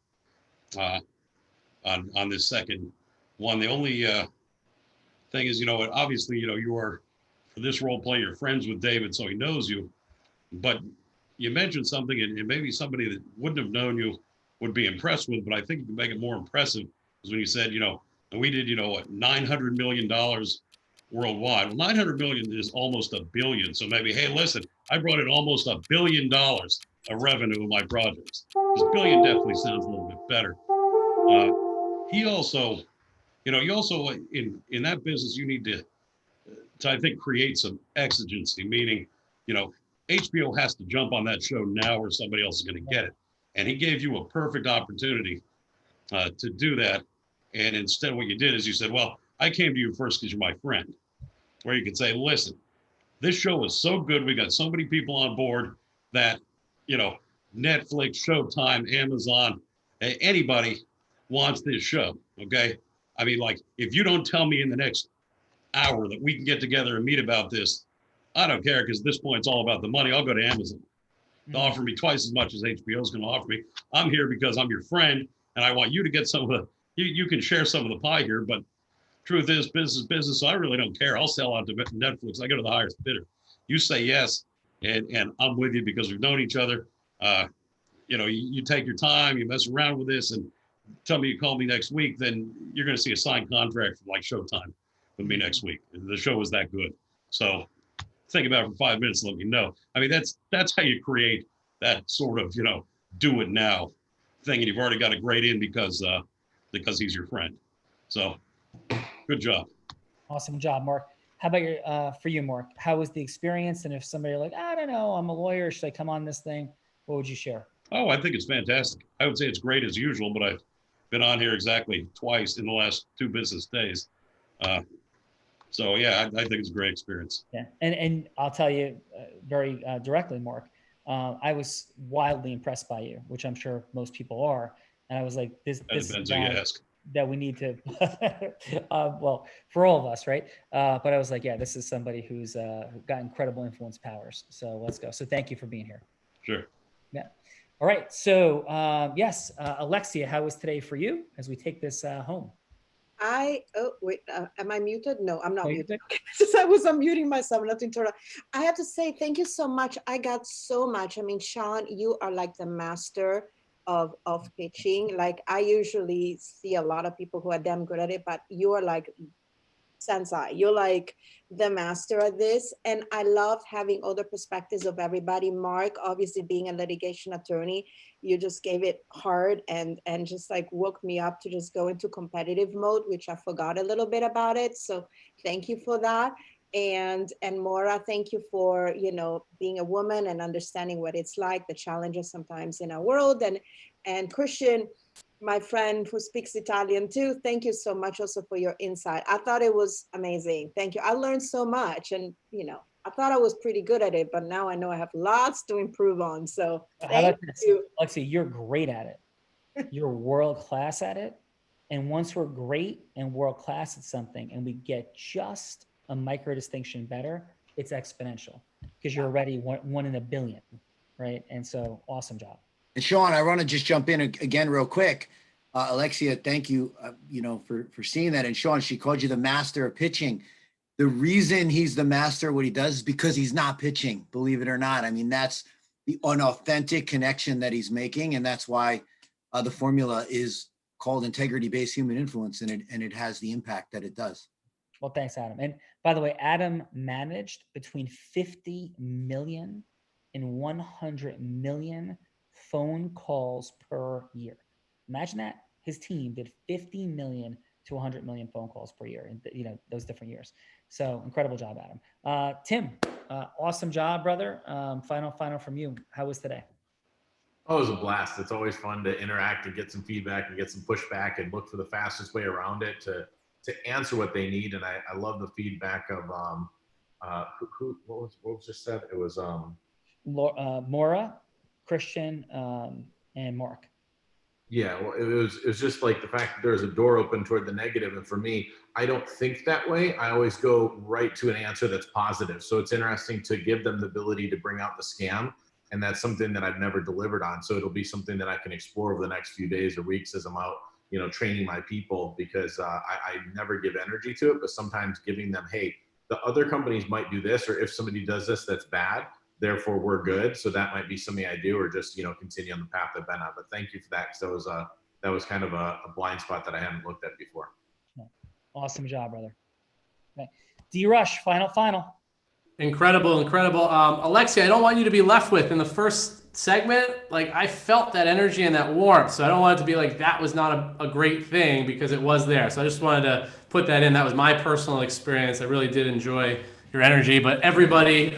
on this second one. The only thing is, obviously, you are, for this role play, you're friends with David, so he knows you. But you mentioned something, and maybe somebody that wouldn't have known you would be impressed with, but I think you can make it more impressive is when you said, and we did, $900 million worldwide. Well, 900 million is almost $1 billion. So maybe, hey, listen, I brought in almost $1 billion of revenue in my projects. This billion definitely sounds a little bit better. He also, you also in that business, you need to I think create some exigency, meaning, HBO has to jump on that show now or somebody else is going to get it. And he gave you a perfect opportunity to do that. And instead, what you did is you said, well, I came to you first because you're my friend. Where you could say, listen, this show is so good. We got so many people on board that, Netflix, Showtime, Amazon, anybody wants this show. Okay. I mean, like, if you don't tell me in the next hour that we can get together and meet about this, I don't care, because at this point, it's all about the money. I'll go to Amazon. They'll offer me twice as much as HBO is going to offer me. I'm here because I'm your friend, and I want you to get some of the, you can share some of the pie here, but truth is business, so I really don't care. I'll sell out to Netflix. I go to the highest bidder. You say yes, and I'm with you because we've known each other. You take your time, you mess around with this, and tell me you call me next week, then you're going to see a signed contract from like Showtime with me next week. The show is that good. So think about it for 5 minutes and let me know. I mean, that's how you create that sort of, do it now thing. And you've already got a great in because he's your friend. So good job. Awesome job, Mark. How about for you, Mark? How was the experience? And if somebody like, I don't know, I'm a lawyer, should I come on this thing? What would you share? Oh, I think it's fantastic. I would say it's great as usual, but I've been on here exactly twice in the last 2 business days. So yeah, I think it's a great experience. Yeah, and I'll tell you very directly, Mark, I was wildly impressed by you, which I'm sure most people are. And I was like, this is that we need to, well, for all of us, right? But I was like, yeah, this is somebody who's got incredible influence powers. So let's go. So thank you for being here. Sure. Yeah. All right. So yes, Alexia, how was today for you as we take this home? Am I muted? No, I'm not muted. I was unmuting myself, not to interrupt. I have to say thank you so much. I got so much. I mean, Sean, you are like the master of pitching. Like, I usually see a lot of people who are damn good at it, but you are like sensei. You're like the master at this. And I love having other perspectives of everybody. Mark, obviously being a litigation attorney, you just gave it hard and just like woke me up to just go into competitive mode, which I forgot a little bit about it. So thank you for that. And Maura, thank you for, being a woman and understanding what it's like, the challenges sometimes in our world. And Christian, my friend who speaks Italian too, thank you so much also for your insight. I thought it was amazing. Thank you. I learned so much, and I thought I was pretty good at it, but now I know I have lots to improve on. So thank you. Lexi, you're great at it. You're world-class at it. And once we're great and world-class at something and we get just a micro distinction better, it's exponential because you're already one in a billion, right? And so awesome job. And Sean, I want to just jump in again real quick. Alexia, thank you, for seeing that. And Sean, she called you the master of pitching. The reason he's the master of what he does is because he's not pitching, believe it or not. I mean, that's an authentic connection that he's making. And that's why the formula is called integrity-based human influence, and it has the impact that it does. Well, thanks, Adam. And by the way, Adam managed between 50 million and 100 million phone calls per year. Imagine that. His team did 50 million to 100 million phone calls per year in, you know, those different years. So incredible job, Adam. Tim, awesome job, brother. Final from you. How was today? Oh, it was a blast. It's always fun to interact and get some feedback and get some pushback and look for the fastest way around it to answer what they need. And I love the feedback of what was just said? It was Maura, Christian, and Mark. Yeah, well, it was just like the fact that there's a door open toward the negative. And for me, I don't think that way. I always go right to an answer that's positive. So it's interesting to give them the ability to bring out the scam. And that's something that I've never delivered on. So it'll be something that I can explore over the next few days or weeks as I'm out, you know, training my people, because I never give energy to it, but sometimes giving them, hey, the other companies might do this, or if somebody does this, that's bad. Therefore, we're good. So that might be something I do, or just, you know, continue on the path I've been on. But thank you for that, because that was kind of a blind spot that I hadn't looked at before. Awesome job, brother. Okay. D-Rush, final. Incredible. Alexia, I don't want you to be left with in the first segment, like I felt that energy and that warmth. So I don't want it to be like that was not a great thing, because it was there. So I just wanted to put that in. That was my personal experience. I really did enjoy your energy, but everybody,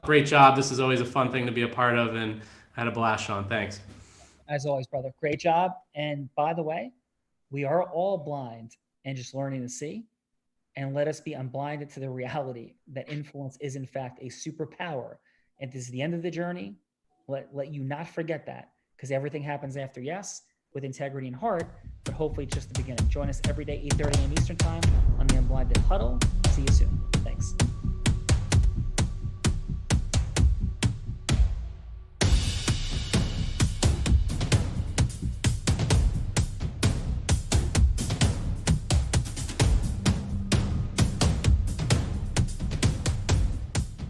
great job. This is always a fun thing to be a part of, and I had a blast, Sean. Thanks. As always, brother, great job. And by the way, we are all blind and just learning to see. And let us be unblinded to the reality that influence is in fact a superpower. And this is the end of the journey. Let you not forget that, because everything happens after yes, with integrity and heart, but hopefully it's just the beginning. Join us every day, 8:30 a.m. Eastern time on the Unblinded Huddle. See you soon. Thanks.